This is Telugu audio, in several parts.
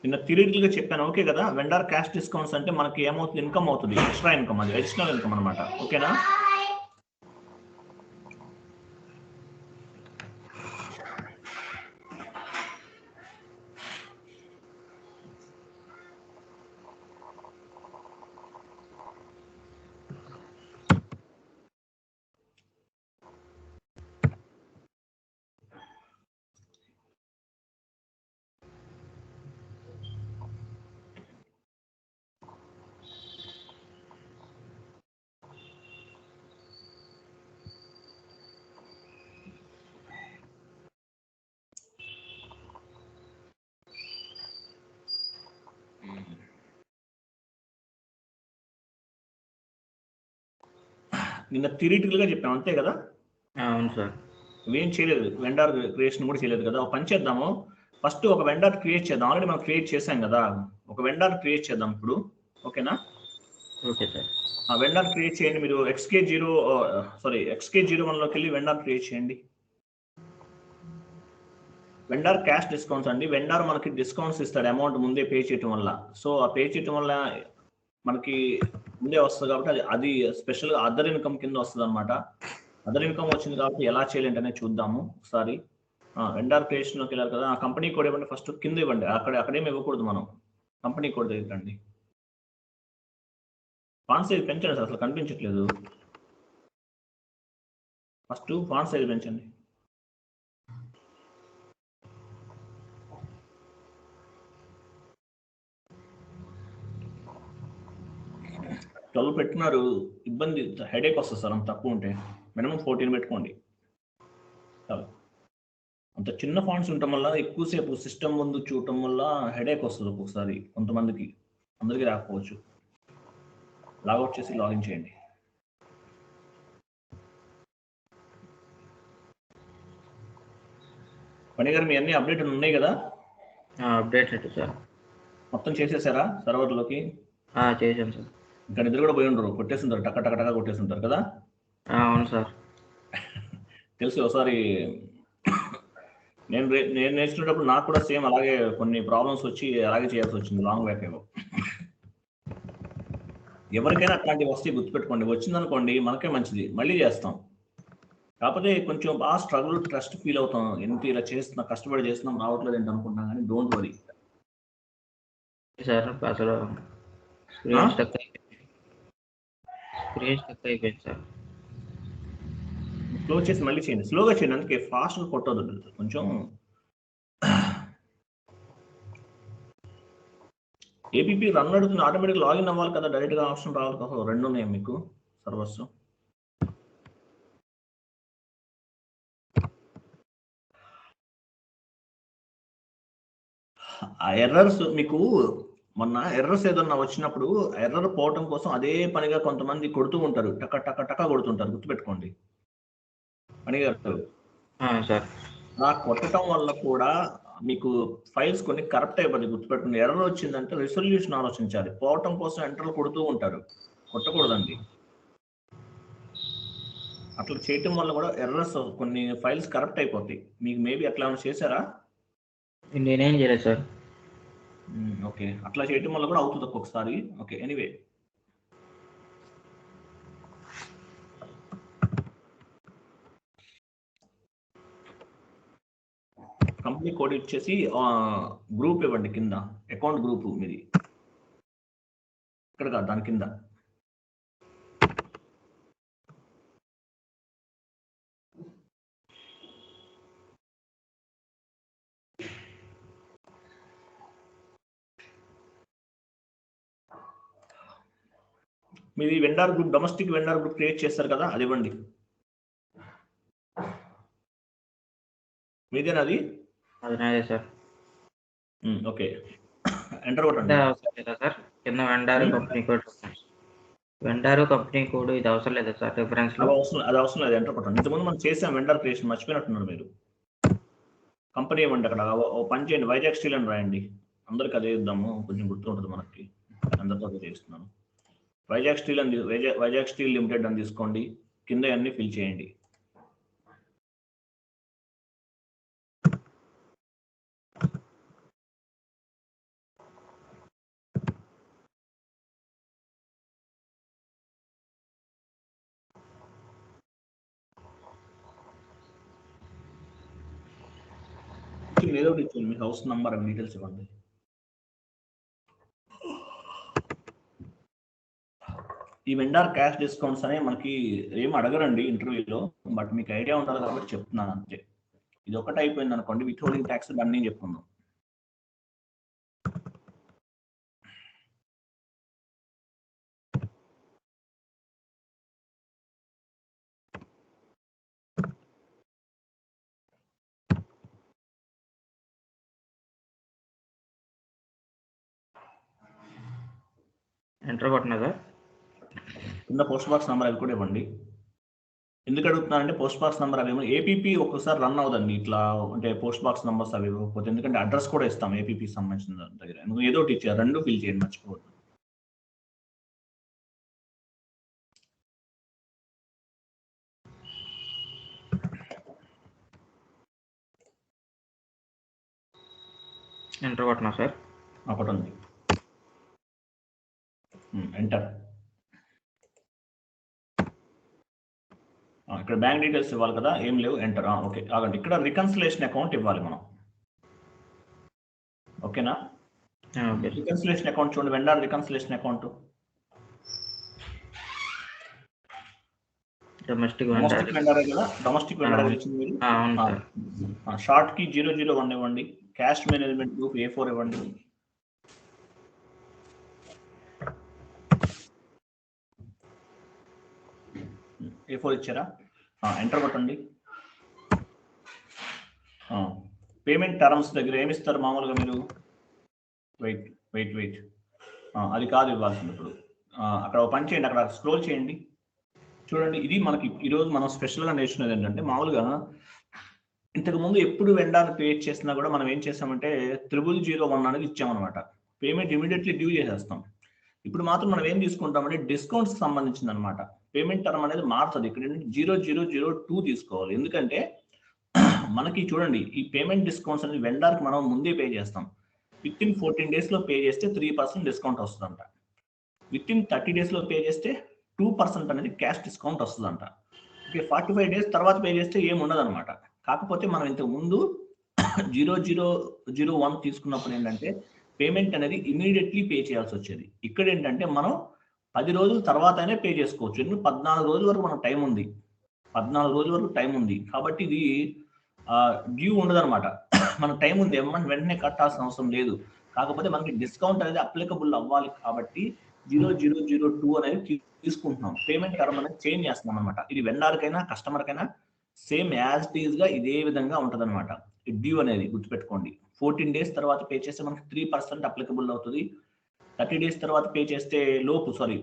నిన్న థియరిటికల్గా చెప్పాను, ఓకే కదా. వెండర్ క్యాష్ డిస్కౌంట్స్ అంటే మనకి ఏమవుతుంది, ఇన్కమ్ అవుతుంది, ఎక్స్ట్రా ఇన్కమ్, అది అడిషనల్ ఇన్కమ్ అనమాట. ఓకేనా? నిన్న థియరిటికల్గా చెప్పాము, అంతే కదా. అవును సార్. ఏం చేయలేదు, వెండర్ క్రియేషన్ కూడా చేయలేదు కదా. ఒక పని చేద్దాము, ఫస్ట్ ఒక వెండర్ క్రియేట్ చేద్దాం. ఆల్రెడీ మనం క్రియేట్ చేసాం కదా, ఒక వెండర్ క్రియేట్ చేద్దాం ఇప్పుడు. ఓకేనా? Okay sir. ఆ వెండర్ క్రియేట్ చేయండి మీరు. XK01లోకి వెళ్ళి వెండర్ క్రియేట్ చేయండి. వెండర్ క్యాష్ డిస్కౌంట్స్ అండి. వెండర్ మనకి డిస్కౌంట్స్ ఇస్తాడు అమౌంట్ ముందే పే చేయటం వల్ల. సో ఆ పే చేయటం వల్ల మనకి ముందే వస్తుంది కాబట్టి అది స్పెషల్గా అదర్ ఇన్కమ్ కింద వస్తుంది అనమాట. అదర్ ఇన్కమ్ వచ్చింది కాబట్టి ఎలా చేయాలంటే చూద్దాము ఒకసారి. వెండర్ క్రియేషన్లోకి వెళ్ళారు కదా, ఆ కంపెనీ కోడ్ ఇవ్వండి ఫస్ట్. కింద ఇవ్వండి, అక్కడేమి ఇవ్వకూడదు, మనం కంపెనీ కోడ్ దగ్గర రండి. ఫాంట్ సైజ్ పెంచండి సార్, అసలు కనిపించట్లేదు. ఫస్ట్ ఫాంట్ సైజ్ పెంచండి. ట్వెల్వ్ పెట్టినారు, ఇబ్బంది, హెడేక్ వస్తుంది సార్ అంత తక్కువ ఉంటే. మినిమం 14 పెట్టుకోండి చాలు. అంత చిన్న ఫాంట్స్ ఉండటం వల్ల ఎక్కువసేపు సిస్టమ్ ముందు చూడటం వల్ల హెడేక్ వస్తుంది ఒక్కొక్కసారి కొంతమందికి, అందరికీ రాకపోవచ్చు. లాగౌట్ చేసి లాగిన్ చేయండి. పని గారు మీ అన్ని అప్డేట్ ఉన్నాయి కదా? Update sir. మొత్తం చేసేసారా సర్వర్లోకి? చేశాను సార్. ఇంకా నిద్ర కూడా పోయి ఉండరు, కొట్టేస్తుంటారు, టక్క టక్క టక్క కొట్టేస్తుంటారు కదా. అవును సార్. తెలుసు. ఒకసారి నేను నేర్చుకునేటప్పుడు నాకు కూడా సేమ్ అలాగే కొన్ని ప్రాబ్లమ్స్ వచ్చి అలాగే చేయాల్సి వచ్చింది లాంగ్ బ్యాక్ ఏమో. ఎవరికైనా అట్లాంటివి వస్తే గుర్తుపెట్టుకోండి, వచ్చిందనుకోండి మనకే మంచిది, మళ్ళీ చేస్తాం. కాకపోతే కొంచెం బాగా స్ట్రగుల్, ట్రస్ట్ ఫీల్ అవుతాం, ఎంత ఇలా చేస్తున్నా, కష్టపడి చేస్తున్నాం, రావట్లేదు ఏంటి అనుకుంటున్నాం, కానీ డోంట్ వరీ సార్. అసలు స్క్రీన్ స్టక్ అయిపోయింది సార్. క్లోజ్ చేసి మళ్ళీ చేయండి, స్లోగా చేయండి, అందుకే ఫాస్ట్గా కొట్టదు కొంచెం. ఏపీపీ రన్ అడుగుతుంది, ఆటోమేటిక్ లాగిన్ అవ్వాలి కదా, డైరెక్ట్గా ఆప్షన్ రావాలి కదా. రెండు ఉన్నాయి మీకు సర్వర్స్. ఆ ఎర్రర్స్ మీకు మొన్న ఎర్రర్స్ ఏదన్నా వచ్చినప్పుడు ఎర్రర్ పోవటం కోసం అదే పనిగా కొంతమంది కొడుతూ ఉంటారు, టక్క టక్క టక్క కొడుతుంటారు, గుర్తుపెట్టుకోండి పనిగారు. సార్. అలా కొట్టడం వల్ల కూడా మీకు ఫైల్స్ కొన్ని కరెక్ట్ అయిపోతుంది, గుర్తుపెట్టుకోండి. ఎర్రర్ వచ్చిందంటే రిజల్యూషన్ ఆలోచించాలి, పోవటం కోసం ఎంటర్లు కొడుతూ ఉంటారు, కొట్టకూడదండి. అట్లా చేయటం వల్ల కూడా ఎర్రర్స్, కొన్ని ఫైల్స్ కరెక్ట్ అయిపోతాయి. మీకు మేబీ అట్లా ఏమైనా చేశారా? నేనేం చేయలేదు సార్. ఓకే, అట్లా చేయటం వల్ల కూడా అవుతుంది ఒక్కొక్కసారి. ఓకే, ఎనీవే కంపెనీ కోడ్ ఇచ్చేసి గ్రూప్ ఇవ్వండి కింద, అకౌంట్ గ్రూప్ మీది ఇక్కడ కాదు, దాని కింద. మీది vendor group, domestic vendor group create చేస్తారు కదా, అది ఇవ్వండి. మీదేనా అది? అది నాదే సార్. ఓకే, ఎంటర్ కొట్టండి సార్. కింద వెండారు కంపెనీ కోడ్, వెండారు కంపెనీ కోడ్ ఇది అవసరం లేదా సార్? రిఫరెన్స్ లో అది అవసరం లేదు, ఎంటర్ కొట్టండి. ఇంతకుముందు మనం చేసాం వెండర్ క్రియేషన్, మర్చిపోయినట్టున్నారు మీరు. కంపెనీ ఇవ్వండి, అక్కడ ఓ పని చేయండి, వైజాగ్ స్టీల్ అని రాయండి. అందరికి అదే ఇద్దాము, కొంచెం గుర్తుంటుంది మనకి, అందరితో అదే చేస్తున్నాను. వైజాగ్ స్టీల్ అని, వైజాగ్ స్టీల్ లిమిటెడ్ అని తీసుకోండి, కింద అన్ని ఫిల్ చేయండి. ఇచ్చింది ఏదో ఒకటి ఇచ్చింది, మీ హౌస్ నంబర్ అండ్ డీటెయిల్స్ ఇవ్వండి. ఈ వెండర్ క్యాష్ డిస్కౌంట్స్ అనే మనకి ఏం అడగరండి ఇంటర్వ్యూలో, బట్ మీకు ఐడియా ఉండాలి కాబట్టి చెప్తున్నాను అంతే. ఇది ఒకటి అయిపోయింది అనుకోండి, విత్ హోల్డింగ్ ట్యాక్స్ అన్నీ చెప్పుకుందాం. ఎంటర్ కొట్టినా సార్. కింద పోస్ట్ బాక్స్ నెంబర్ అవి కూడా ఇవ్వండి. ఎందుకు అడుగుతున్నానంటే పోస్ట్ బాక్స్ నెంబర్ అవి ఏపీపీ ఒక్కసారి రన్ అవుదండి ఇట్లా, అంటే పోస్ట్ బాక్స్ నెంబర్స్ అవి ఇవ్వకపోతే, ఎందుకంటే అడ్రస్ కూడా ఇస్తాం ఏపీపీ సంబంధించిన దగ్గర. ఏదో ఒకటి ఇచ్చారు, రెండు ఫిల్ చేయండి మర్చిపోవద్దు. ఎంటర్ కొట్టినా సార్. ఒకటి ఉంది, ఎంటర్. ఇక్కడ బ్యాంక్ డీటెయిల్స్ ఇవ్వాలి కదా, ఏం లేవు, ఎంటర్. ఓకే ఆగండి, ఇక్కడ రికన్సిలేషన్ అకౌంట్ ఇవ్వాలి మనం. ఓకేనా? రికన్సిలేషన్ అకౌంట్ చూడండి, vendor reconciliation account. Domestic vendor కదా, డొమెస్టిక్ వెండర్ ఇచ్చింది మీరు. షార్ట్ కి 001 ఇవ్వండి. క్యాష్ మేనేజ్మెంట్ గ్రూప్ A4 ఇవ్వండి. A4 ఇచ్చారా? ఎంటర్ కొట్టండి. పేమెంట్ టర్మ్స్ దగ్గర ఏమి ఇస్తారు మామూలుగా మీరు? వెయిట్ అది కాదు ఇవ్వాల్సింది. ఇప్పుడు అక్కడ పని చేయండి, అక్కడ స్క్రోల్ చేయండి. చూడండి, ఇది మనకి ఈరోజు మనం స్పెషల్గా నేర్చుకునేది ఏంటంటే, మామూలుగా ఇంతకుముందు ఎప్పుడు వెండర్ పే చేసినా కూడా మనం ఏం చేసామంటే 0001 అనేది ఇచ్చామన్నమాట. పేమెంట్ ఇమీడియట్లీ డ్యూ చేసేస్తాం. ఇప్పుడు మాత్రం మనం ఏం తీసుకుంటామంటే డిస్కౌంట్స్ సంబంధించింది అనమాట. పేమెంట్ టర్మ్ అనేది మారుతుంది. ఇక్కడ 0002 తీసుకోవాలి. ఎందుకంటే మనకి చూడండి, ఈ పేమెంట్ డిస్కౌంట్స్ అనేది వెండర్కి మనం ముందే పే చేస్తాం. విత్ ఇన్ 14 days లో పే చేస్తే 3% డిస్కౌంట్ వస్తుందంట. విత్ ఇన్ 30 days లో పే చేస్తే 2% అనేది క్యాష్ డిస్కౌంట్ వస్తుందంట. ఓకే, 45 days తర్వాత పే చేస్తే ఏమి ఉండదు అనమాట. కాకపోతే మనం ఇంతకు ముందు 0001 తీసుకున్నప్పుడు ఏంటంటే పేమెంట్ అనేది ఇమీడియట్లీ పే చేయాల్సి వచ్చేది. ఇక్కడ ఏంటంటే మనం 10 రోజుల తర్వాతనే పే చేసుకోవచ్చు. ఎందుకంటే 14 రోజుల వరకు మనకు టైం ఉంది. 14 రోజుల వరకు టైం ఉంది కాబట్టి ఇది డ్యూ ఉండదు అనమాట. మన టైం ఉంది, వెంటనే కట్టాల్సిన అవసరం లేదు. కాకపోతే మనకి డిస్కౌంట్ అనేది అప్లికబుల్ అవ్వాలి కాబట్టి 0002 అనేది తీసుకుంటున్నాం. పేమెంట్ టర్మ్ అనేది చేంజ్ చేస్తున్నాం అనమాట. ఇది వెండర్కైనా కస్టమర్కైనా సేమ్ యాజ్ ఇట్ ఈస్ గా ఇదే విధంగా ఉంటుంది అనమాట. డ్యూ అనేది గుర్తుపెట్టుకోండి. 14 days తర్వాత పే చేస్తే మనకి 3% అప్లికబుల్ అవుతుంది. 30 days తర్వాత పే చేస్తే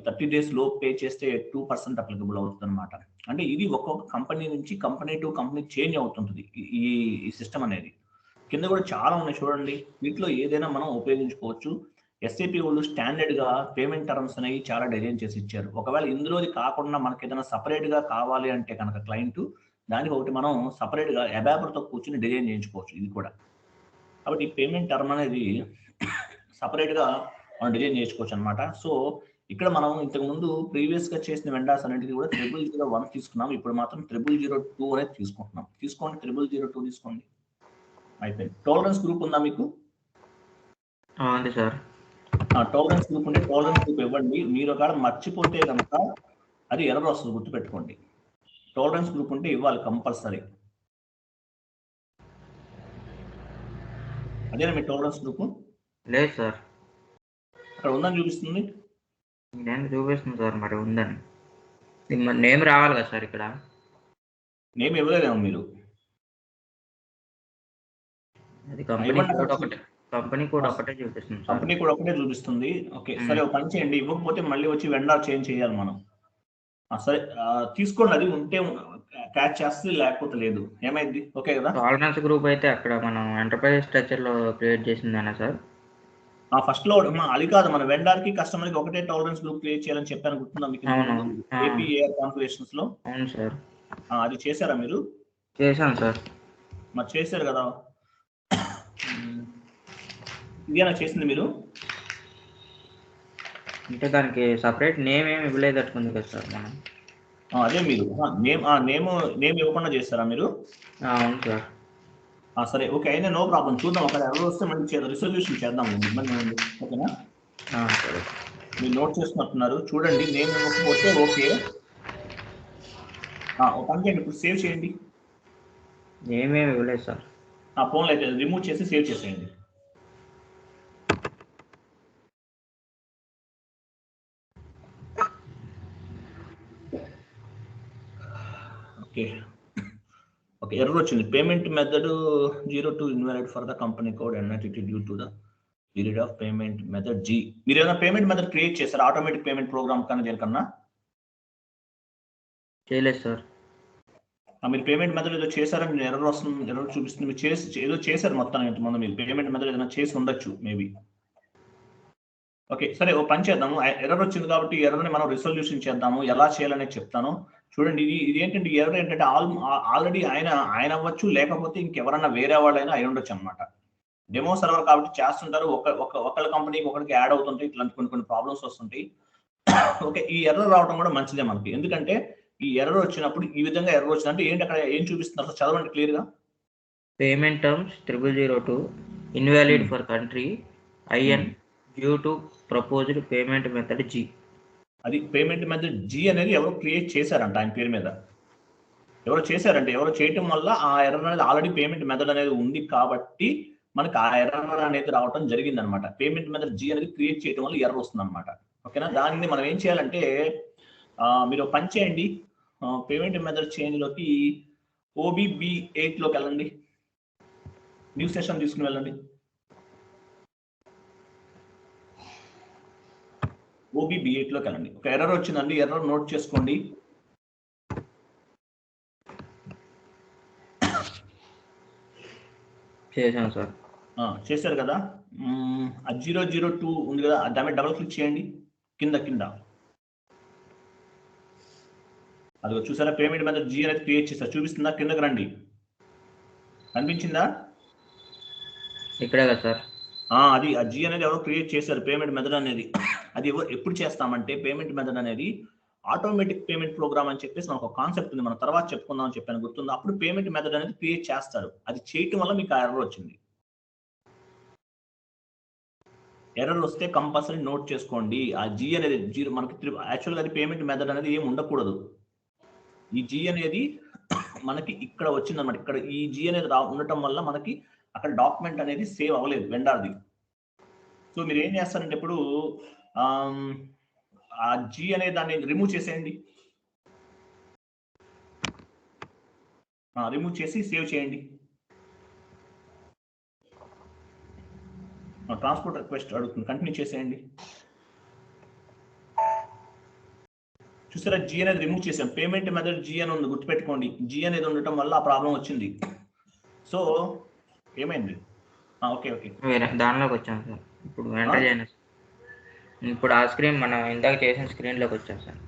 30 days లోపు పే చేస్తే 2% అప్లికబుల్ అవుతుంది అనమాట. అంటే ఇది ఒక్కొక్క కంపెనీ నుంచి కంపెనీ టు కంపెనీ చేంజ్ అవుతుంటుంది ఈ సిస్టమ్ అనేది. కింద కూడా చాలా ఉన్నాయి చూడండి, వీటిలో ఏదైనా మనం ఉపయోగించుకోవచ్చు. ఎస్ఏపీ వాళ్ళు స్టాండర్డ్ గా పేమెంట్ టర్మ్స్ అనేవి చాలా డిజైన్ చేసి ఇచ్చారు. ఒకవేళ ఇందులోది కాకుండా మనకి ఏదైనా సపరేట్ గా కావాలి అంటే కనుక క్లయింట్ దానికి ఒకటి మనం సపరేట్ గా అబాపర్తో కూర్చొని డిజైన్ చేయించుకోవచ్చు ఇది కూడా. కాబట్టి పేమెంట్ టర్మ్ అనేది సపరేట్ గా మనం డిజైన్ చేసుకోవచ్చు అనమాట. సో ఇక్కడ మనం ఇంతకు ముందు ప్రీవియస్ గా చేసిన వెండర్స్ అన్నింటికి కూడా 0001 తీసుకున్నాం. ఇప్పుడు మాత్రం 0002 అనేది తీసుకుంటున్నాం. తీసుకోండి, 0002 తీసుకోండి. అయిపోయింది. టాలరెన్స్ గ్రూప్ ఉందా మీకు? ఉంది సార్. టాలరెన్స్ గ్రూప్ ఉంటే టాలరెన్స్ గ్రూప్ ఇవ్వండి. మీరు ఒకవేళ మర్చిపోతే కనుక అది ఎర్రర్ వస్తుంది, గుర్తుపెట్టుకోండి. టాలరెన్స్ గ్రూప్ ఉంటే ఇవ్వాలి కంపల్సరీ. అదేనా మీ టాలరెన్స్ గ్రూప్? లేదు సార్, అక్కడ ఉందని చూపిస్తుంది. నేను చూపిస్తుంది సార్, మరి ఉందని. నేమ్ రావాలి కదా సార్, ఇక్కడ నేమ్ ఇవ్వలేదేమో మీరు. అది కంపెనీ కూడా ఒకటే చూపిస్తుంది. కంపెనీ కూడా ఒకటే చూపిస్తుంది. ఓకే సరే, ఒక పని చేయండి, ఇవ్వకపోతే మళ్ళీ వచ్చి వెండర్ చేంజ్ చేయాలి మనం. సరే తీసుకోండి, అది ఉంటే క్యాచ్ చేస్తే లేకపోతే లేదు. ఏమైంది? ఓకే కదా. టాలరెన్స్ గ్రూప్ అయితే అక్కడ మనం ఎంటర్ప్రైజ్ స్ట్రక్చర్ లో క్రియేట్ చేసిందేనా సార్? ఫస్ట్ లో అది కాదు, మన వెండర్ కి కస్టమర్ కి ఒకటే టాలరెన్స్ గ్రూప్ క్రియేట్ చేయాలని చెప్పాను, గుర్తుందా మీకు? ఏపీఏఆర్ కాన్ఫిగరేషన్స్ లో. అవును సార్. అది చేశారా మీరు? చేశాను సార్. మరి చేశారు కదా, ఇదేనా చేసింది మీరు? అంటే దానికి సపరేట్ నేమ్ ఏమి ఇవ్వలేదట్టుకుంది కదా సార్ మనం. అదే మీరు నేమ్ ఇవ్వకుండా చేస్తారా మీరు? అవును సార్. సరే ఓకే అయినా నో ప్రాబ్లం, చూద్దాం. ఒక ఎర్రర్ వస్తే మళ్ళీ రిజల్యూషన్ చేద్దాం, ఇబ్బంది ఏముంది. ఓకేనా, సరే మీరు నోట్ చేసుకుంటున్నారు చూడండి. నేను ఇవ్వకపోతే ఓకే, ఒక పని చేయండి, ఇప్పుడు సేవ్ చేయండి. ఏమేమి ఇవ్వలేదు సార్. ఫోన్లో అయితే రిమూవ్ చేసి సేవ్ చేసేయండి. ఓకే ఓకే, ఎర్రర్ వచ్చింది. Payment method 02 invalid for the company code NITT due to the period of payment method G. మీరు ఏదైనా పేమెంట్ మెథడ్ క్రియేట్ చేశారు ఆటోమేటిక్ పేమెంట్ ప్రోగ్రామ్ కన్నా దేనికన్నా? చేయలేదు సార్. మీరు పేమెంట్ మెథడ్ ఏదో చేశారని నేను ఎర్రర్ వస్తుంది, ఎర్రర్ చూపిస్తుంది. మీరు ఏదో చేశారు మొత్తానికి ముందు, మీరు పేమెంట్ మెథడ్ ఏదైనా చేసి ఉండొచ్చు మేబీ. ఓకే సరే, ఓ పని చేద్దాము. ఎర్రర్ వచ్చింది కాబట్టి ఎర్రర్ని మనం రిజల్యూషన్ చేద్దాము. ఎలా చేయాలనేది చెప్తాను చూడండి. ఇది ఏంటంటే ఎర్రర్ ఏంటంటే ఆల్రెడీ ఆయన అవ్వచ్చు, లేకపోతే ఇంకెవరన్నా వేరే వాళ్ళైనా అయి ఉండొచ్చు అనమాట. డెమో సర్వర్ కాబట్టి చేస్తుంటారు, ఒకళ్ళ కంపెనీకి ఒకరికి యాడ్ అవుతుంటాయి, ఇట్లాంటి కొన్ని ప్రాబ్లమ్స్ వస్తుంటాయి. ఓకే, ఈ ఎర్రర్ రావడం కూడా మంచిదే మనకి, ఎందుకంటే ఈ ఎర్రర్ వచ్చినప్పుడు ఈ విధంగా ఎర్రర్ వచ్చిందంటే ఏంటి, అక్కడ ఏం చూపిస్తున్నారు చదవండి క్లియర్ గా. Payment terms 0002 invalid for country IN due to proposed payment method G. అది పేమెంట్ మెథడ్ జీ అనేది ఎవరు క్రియేట్ చేశారంట, ఆయన పేరు మీద ఎవరు చేశారంటే, ఎవరు చేయటం వల్ల ఆ ఎర్రర్ అనేది ఆల్రెడీ పేమెంట్ మెథడ్ అనేది ఉంది కాబట్టి మనకి ఆ ఎర్రర్ అనేది రావడం జరిగింది అనమాట. పేమెంట్ మెథడ్ జీ అనేది క్రియేట్ చేయడం వల్ల ఎర్రర్ వస్తుంది అనమాట. ఓకేనా, దాన్ని మనం ఏం చేయాలంటే మీరు పని చేయండి, పేమెంట్ మెథడ్ చేంజ్ లోకి OBB8 లోకి వెళ్ళండి, న్యూ సెషన్ తీసుకుని వెళ్ళండి. OBB8 లోకి వెళ్ళండి. ఒక ఎర్రర్ వచ్చిందండి, ఎర్రర్ నోట్ చేసుకోండి. చేశాను సార్. చేశారు కదా, 002 ఉంది కదా, దాని మీద డబుల్ క్లిక్ చేయండి. కింద అదిగో చూసారా, పేమెంట్ మెథడ్ జీ అనేది క్రియేట్ చేస్తారు, చూపిస్తుందా? కిందకి రండి, కనిపించిందా? ఇక్కడే కదా సార్. అది ఆ జీ అనేది ఎవరో క్రియేట్ చేశారు పేమెంట్ మెథడ్ అనేది. అది ఎప్పుడు చేస్తామంటే, పేమెంట్ మెథడ్ అనేది ఆటోమేటిక్ పేమెంట్ ప్రోగ్రామ్ అని చెప్పేసి మనకు ఒక కాన్సెప్ట్ ఉంది, మనం తర్వాత చెప్పుకుందాం అని చెప్పాను, గుర్తుందా? అప్పుడు పేమెంట్ మెథడ్ అనేది క్రియేట్ చేస్తారు, అది చేయటం వల్ల మీకు ఆ ఎర్రర్ వచ్చింది. ఎర్రర్ వస్తే కంపల్సరీ నోట్ చేసుకోండి. ఆ జీ అనేది జీరో మనకి యాక్చువల్గా అది పేమెంట్ మెథడ్ అనేది ఏమి ఉండకూడదు. ఈ జీ అనేది మనకి ఇక్కడ వచ్చిందన్నమాట, ఇక్కడ ఈ జీ అనేది ఉండటం వల్ల మనకి అక్కడ డాక్యుమెంట్ అనేది సేవ్ అవ్వలేదు వెండర్ది. సో మీరు ఏం చేస్తారంటే ఇప్పుడు ఆ జీ అనే దాన్ని రిమూవ్ చేసేయండి, రిమూవ్ చేసి సేవ్ చేయండి. ట్రాన్స్పోర్ట్ రిక్వెస్ట్ అడుగుతుంది, కంటిన్యూ చేసేయండి. చూసారా, జీ అనేది రిమూవ్ చేసాం, పేమెంట్ మెథడ్ జీ అని ఉంది, గుర్తుపెట్టుకోండి. జీ అనేది ఉండటం వల్ల ఆ ప్రాబ్లం వచ్చింది. సో ఏమైంది? ఓకే దానిలోకి వచ్చాను సార్. ఇప్పుడు ఎంటర్ చేయండి. ఇప్పుడు ఆ స్క్రీన్ మనం ఇందాక చేసిన స్క్రీన్ లోకి వచ్చాం సార్.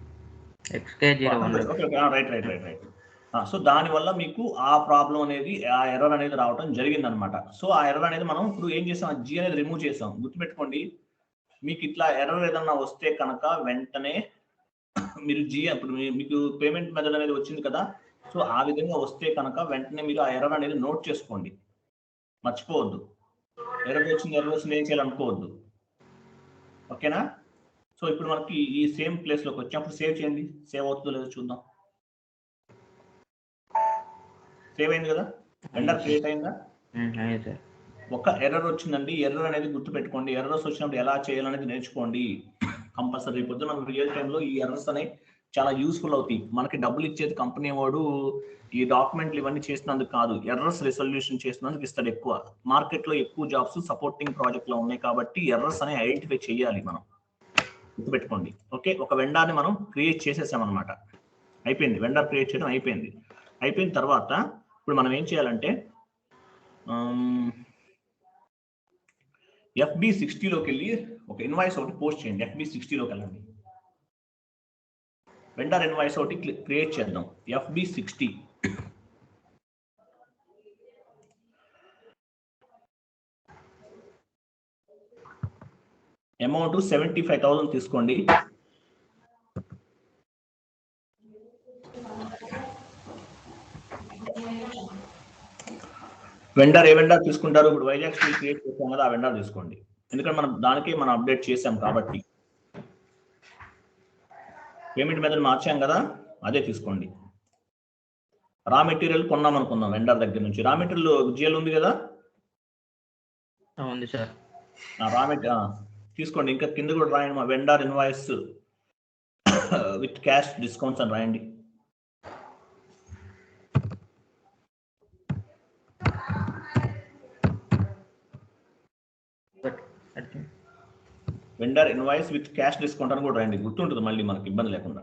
XK01. రైట్. సో దానివల్ల మీకు ఆ ప్రాబ్లం అనేది, ఆ ఎర్రర్ అనేది రావడం జరిగింది అనమాట. సో ఆ ఎర్రర్ అనేది మనం ఇప్పుడు ఏం చేసాం, జీ అనేది రిమూవ్ చేసాం, గుర్తుపెట్టుకోండి. మీకు ఇట్లా ఎర్రర్ ఏదన్నా వస్తే కనుక వెంటనే మీరు జీ, ఇప్పుడు మీకు పేమెంట్ మెథడ్ అనేది వచ్చింది కదా, సో ఆ విధంగా వస్తే కనుక వెంటనే మీరు ఆ ఎర్రర్ అనేది నోట్ చేసుకోండి, మర్చిపోవద్దు. ఎర్రర్ వచ్చింది ఏం చేయాలనుకోవద్దు. ఓకేనా, సో ఇప్పుడు మనకి ఈ సేమ్ ప్లేస్ లోకి వచ్చినప్పుడు సేవ్ చేయండి. సేవ్ అవుతుందో లేదో చూద్దాం. సేవ్ అయింది కదా, వెండర్ క్రియేట్ అయిందా? ఒక ఎర్రర్ వచ్చిందండి. ఎర్రర్ అనేది గుర్తుపెట్టుకోండి, ఎర్రర్స్ వచ్చినప్పుడు ఎలా చేయాలనేది నేర్చుకోండి కంపల్సరీ. పొద్దున మనకు రియల్ టైంలో ఈ ఎర్రర్స్ అనేవి చాలా యూస్ఫుల్ అవుతాయి. మనకి డబ్బులు ఇచ్చేది కంపెనీ వాడు ఈ డాక్యుమెంట్లు ఇవన్నీ చేసినందుకు కాదు, ఎర్రర్స్ రిజల్యూషన్ చేసినందుకు ఇస్తాడు ఎక్కువ. మార్కెట్లో ఎక్కువ జాబ్స్ సపోర్టింగ్ ప్రాజెక్ట్ లో ఉన్నాయి కాబట్టి ఎర్రర్స్ అనేవి ఐడెంటిఫై చేయాలి మనం, గుర్తుపెట్టుకోండి. ఓకే, ఒక వెండర్ని మనం క్రియేట్ చేసేసామన్నమాట, అయిపోయింది. వెండర్ క్రియేట్ చేయడం అయిపోయింది. అయిపోయిన తర్వాత ఇప్పుడు మనం ఏం చేయాలంటే FB60లోకి వెళ్ళి ఒక ఇన్వాయిస్ ఒకటి పోస్ట్ చేయండి. FB60లోకి వెళ్ళండి, వెండర్ ఇన్వాయిస్ ఒకటి క్రియేట్ చేద్దాం. FB60 అమౌంట్ 75,000 తీసుకోండి. వెండర్ ఏ వెండర్ తీసుకుంటారు? ఇప్పుడు వైజాగ్ స్టీల్ క్రియేట్ చేసాం కదా, ఆ వెండర్ తీసుకోండి. ఎందుకంటే మనం దానికి మనం అప్డేట్ చేసాం కాబట్టి. పేమెంట్ మెథడ్ మార్చాం కదా, అదే తీసుకోండి. రా మెటీరియల్ కొన్నాం అనుకుందాం వెండర్ దగ్గర నుంచి. రా మెటీరియల్ జిఎల్ ఉంది కదా, ఉంది సార్. రా మెటీరియల్ తీసుకోండి. ఇంకా కింద కూడా రాయండి, vendor invoice with cash discounts అని రాయండి. Vendor invoice with cash discount అని కూడా రాయండి, గుర్తుంటుంది మళ్ళీ మనకి ఇబ్బంది లేకుండా.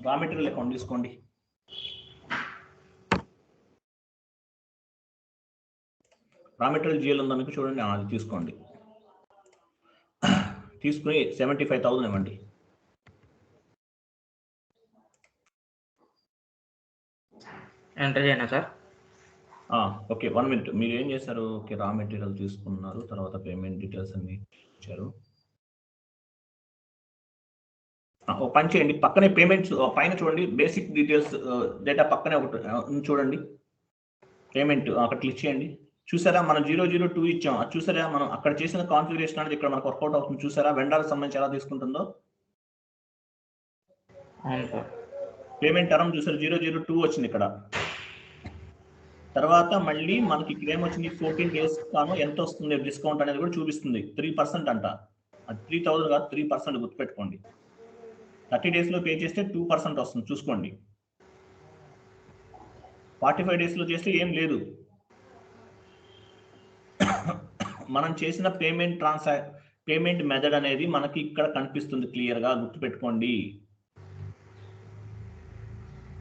రా మెటీరియల్ అకౌంట్ తీసుకోండి. రా మెటీరియల్ జిఎల్ ఉందా మీకు? చూడండి, అది తీసుకోండి. తీసుకుని 75,000 ఇవ్వండి. ఎంటర్ చేయనా సార్? Okay, 1 minute. మీరు ఏం చేశారు? ఓకే, రా మెటీరియల్ తీసుకున్నారు, తర్వాత పేమెంట్ డీటెయిల్స్ అన్ని ఇచ్చారు. ఒక పని చేయండి, పక్కనే పేమెంట్స్ పైన చూడండి, బేసిక్ డీటెయిల్స్ డేటా పక్కనే ఒకటి చూడండి, పేమెంట్ అక్కడ క్లిక్ చేయండి. చూసారా మనం 002 ఇచ్చాం, అది చూసారా? మనం అక్కడ చేసిన కాన్ఫిగరేషన్ అనేది ఇక్కడ మనకు వర్కౌట్ అవుతుంది. చూసారా వెండర్ సంబంధించి ఎలా తీసుకుంటుందో? పేమెంట్ టర్మ్ చూసారు, 002 వచ్చింది ఇక్కడ. తర్వాత మళ్ళీ మనకి ఇక్కడ ఏమొచ్చింది, 14 days కాను ఎంత వస్తుంది డిస్కౌంట్ అనేది కూడా చూపిస్తుంది. 3% అంట. అది 3,000 కాదు, 3% గుర్తుపెట్టుకోండి. 30 days లో పే చేస్తే 2% వస్తుంది, చూసుకోండి. 45 days లో చేస్తే ఏం లేదు. మనం చేసిన పేమెంట్ మెథడ్ అనేది మనకి ఇక్కడ కనిపిస్తుంది క్లియర్ గా, గుర్తుపెట్టుకోండి.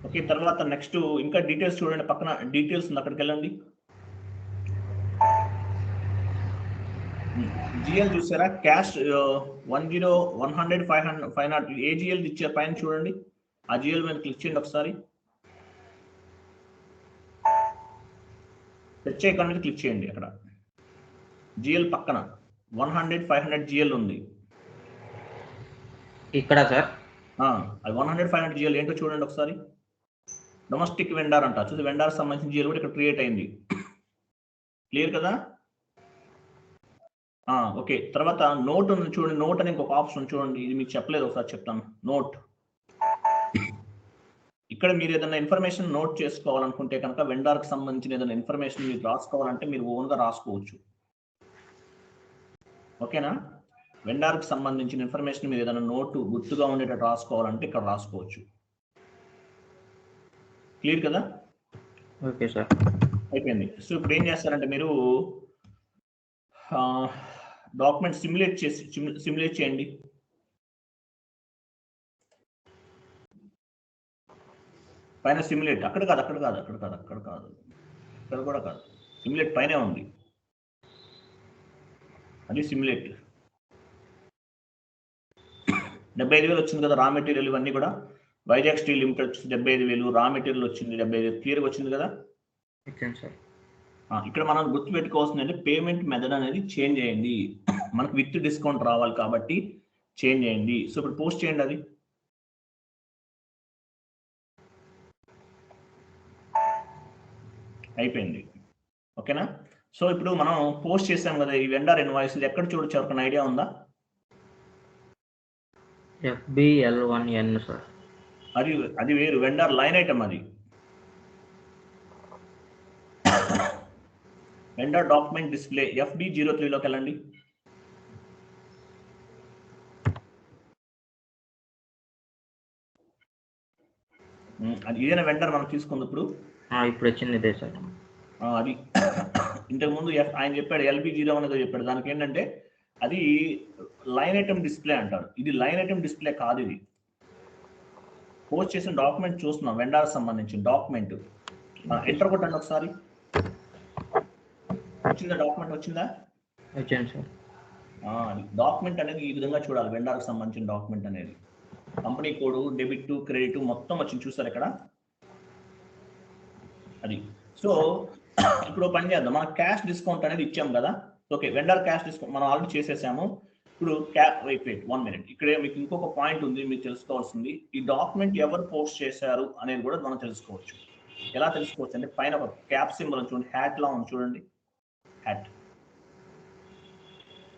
ఓకే, తర్వాత నెక్స్ట్ ఇంకా డీటెయిల్స్ చూడండి, పక్కన డీటెయిల్స్ ఉంది, అక్కడికి వెళ్ళండి. జిఎల్ చూసారా? క్యాష్ 100, 500, 500 ఏ జిఎల్ ఇచ్చారు పైన చూడండి. ఆ జిఎల్ మీద క్లిక్ చేయండి ఒకసారి. సెర్చ్ ఐకాన్ మీద క్లిక్ చేయండి. అక్కడ జిఎల్ పక్కన 100, 500 జిఎల్ ఉంది ఇక్కడ సార్. అది 100, 500 జిఎల్ ఏంటో చూడండి ఒకసారి. డొమెస్టిక్ వెండర్ అంట, చూసి వెండర్ సంబంధించిన జిఎల్ కూడా ఇక్కడ క్రియేట్ అయింది. క్లియర్ కదా? ఓకే, తర్వాత నోట్ ఉంది చూడండి. నోట్ అని ఇంకొక ఆప్షన్ చూడండి, ఇది మీకు చెప్పలేదు, ఒకసారి చెప్తాను. నోట్, ఇక్కడ మీరు ఏదైనా ఇన్ఫర్మేషన్ నోట్ చేసుకోవాలనుకుంటే కనుక, వెండర్కి సంబంధించిన ఏదైనా ఇన్ఫర్మేషన్ మీరు రాసుకోవాలంటే మీరు ఓన్గా రాసుకోవచ్చు. ఓకేనా? వెండర్కి సంబంధించిన ఇన్ఫర్మేషన్ మీరు ఏదైనా నోటు గుర్తుగా ఉండేటట్టు రాసుకోవాలంటే ఇక్కడ రాసుకోవచ్చు. క్లియర్ కదా? ఓకే సార్, అయిపోయింది. సో ఇప్పుడు ఏం చేస్తారంటే మీరు డాక్యుమెంట్ సిమ్యులేట్ చేయండి. పైన సిమ్యులేట్, అక్కడ కాదు, ఇక్కడ కూడా కాదు, సిమ్యులేట్ పైనే ఉంది, అది సిమ్యులేట్. 75,000 వచ్చింది కదా రా మెటీరియల్, ఇవన్నీ కూడా Vizag steel limited 75,000, raw material వచ్చింది 75,000. క్లియర్గా వచ్చింది కదా? ఇక్కడ మనం గుర్తుపెట్టుకోవాల్సింది అంటే పేమెంట్ మెథడ్ అనేది చేంజ్ చేయండి. మనకు విత్ డిస్కౌంట్ రావాలి కాబట్టి చేంజ్ చేయండి. సో ఇప్పుడు పోస్ట్ చేయండి, అది అయిపోయింది. ఓకేనా? సో ఇప్పుడు మనం పోస్ట్ చేసాం కదా ఈ వెండర్ ఇన్వాయిస్, ఎక్కడ చూడొచ్చు, ఒక ఐడియా ఉందా? FBL1N sir. అది వేరు, వెండర్ లైన్ ఐటమ్. అది వెండర్ డాక్యుమెంట్ డిస్ప్లే FB03లోకి వెళ్ళండి. అది ఇదేనా వెండర్ మనం తీసుకుంది ఇప్పుడు? ఇప్పుడు వచ్చింది ఇదే సార్. అది ఇంతకుముందు ఆయన చెప్పాడు LB01 అనేది చెప్పాడు. దానికి ఏంటంటే అది లైన్ ఐటమ్ డిస్ప్లే అంటారు. ఇది లైన్ ఐటమ్ డిస్ప్లే కాదు. ఇది పోస్ట్ చేసిన డాక్యుమెంట్ చూస్తున్నాం, వెండర్ సంబంధించిన డాక్యుమెంట్. ఎంటర్ కొట్టండి ఒకసారి. వచ్చిందా? డాక్యుమెంట్ వచ్చిందా? వచ్చింది సార్. డాక్యుమెంట్ అనేది ఈ విధంగా చూడాలి, వెండర్కి సంబంధించిన డాక్యుమెంట్ అనేది. కంపెనీ కోడ్, డెబిట్, క్రెడిట్ మొత్తం వచ్చింది చూసారు ఇక్కడ. అది. సో ఇప్పుడు పని చేద్దాం. మనం క్యాష్ డిస్కౌంట్ అనేది ఇచ్చాం కదా. ఓకే, వెండర్ క్యాష్ డిస్కౌంట్ మనం ఆల్రెడీ చేసేసాము. ఇప్పుడు వెయిట్ 1 మినిట్. ఇక్కడే మీకు ఇంకొక పాయింట్ ఉంది మీరు తెలుసుకోవాల్సింది. ఈ డాక్యుమెంట్ ఎవరు పోస్ట్ చేశారు అనేది కూడా మనం తెలుసుకోవచ్చు. ఎలా తెలుసుకోవచ్చు అంటే పైన ఒక క్యాప్ సింబల్ చూడండి, హ్యాట్ లా ఉంది చూడండి, హ్యాట్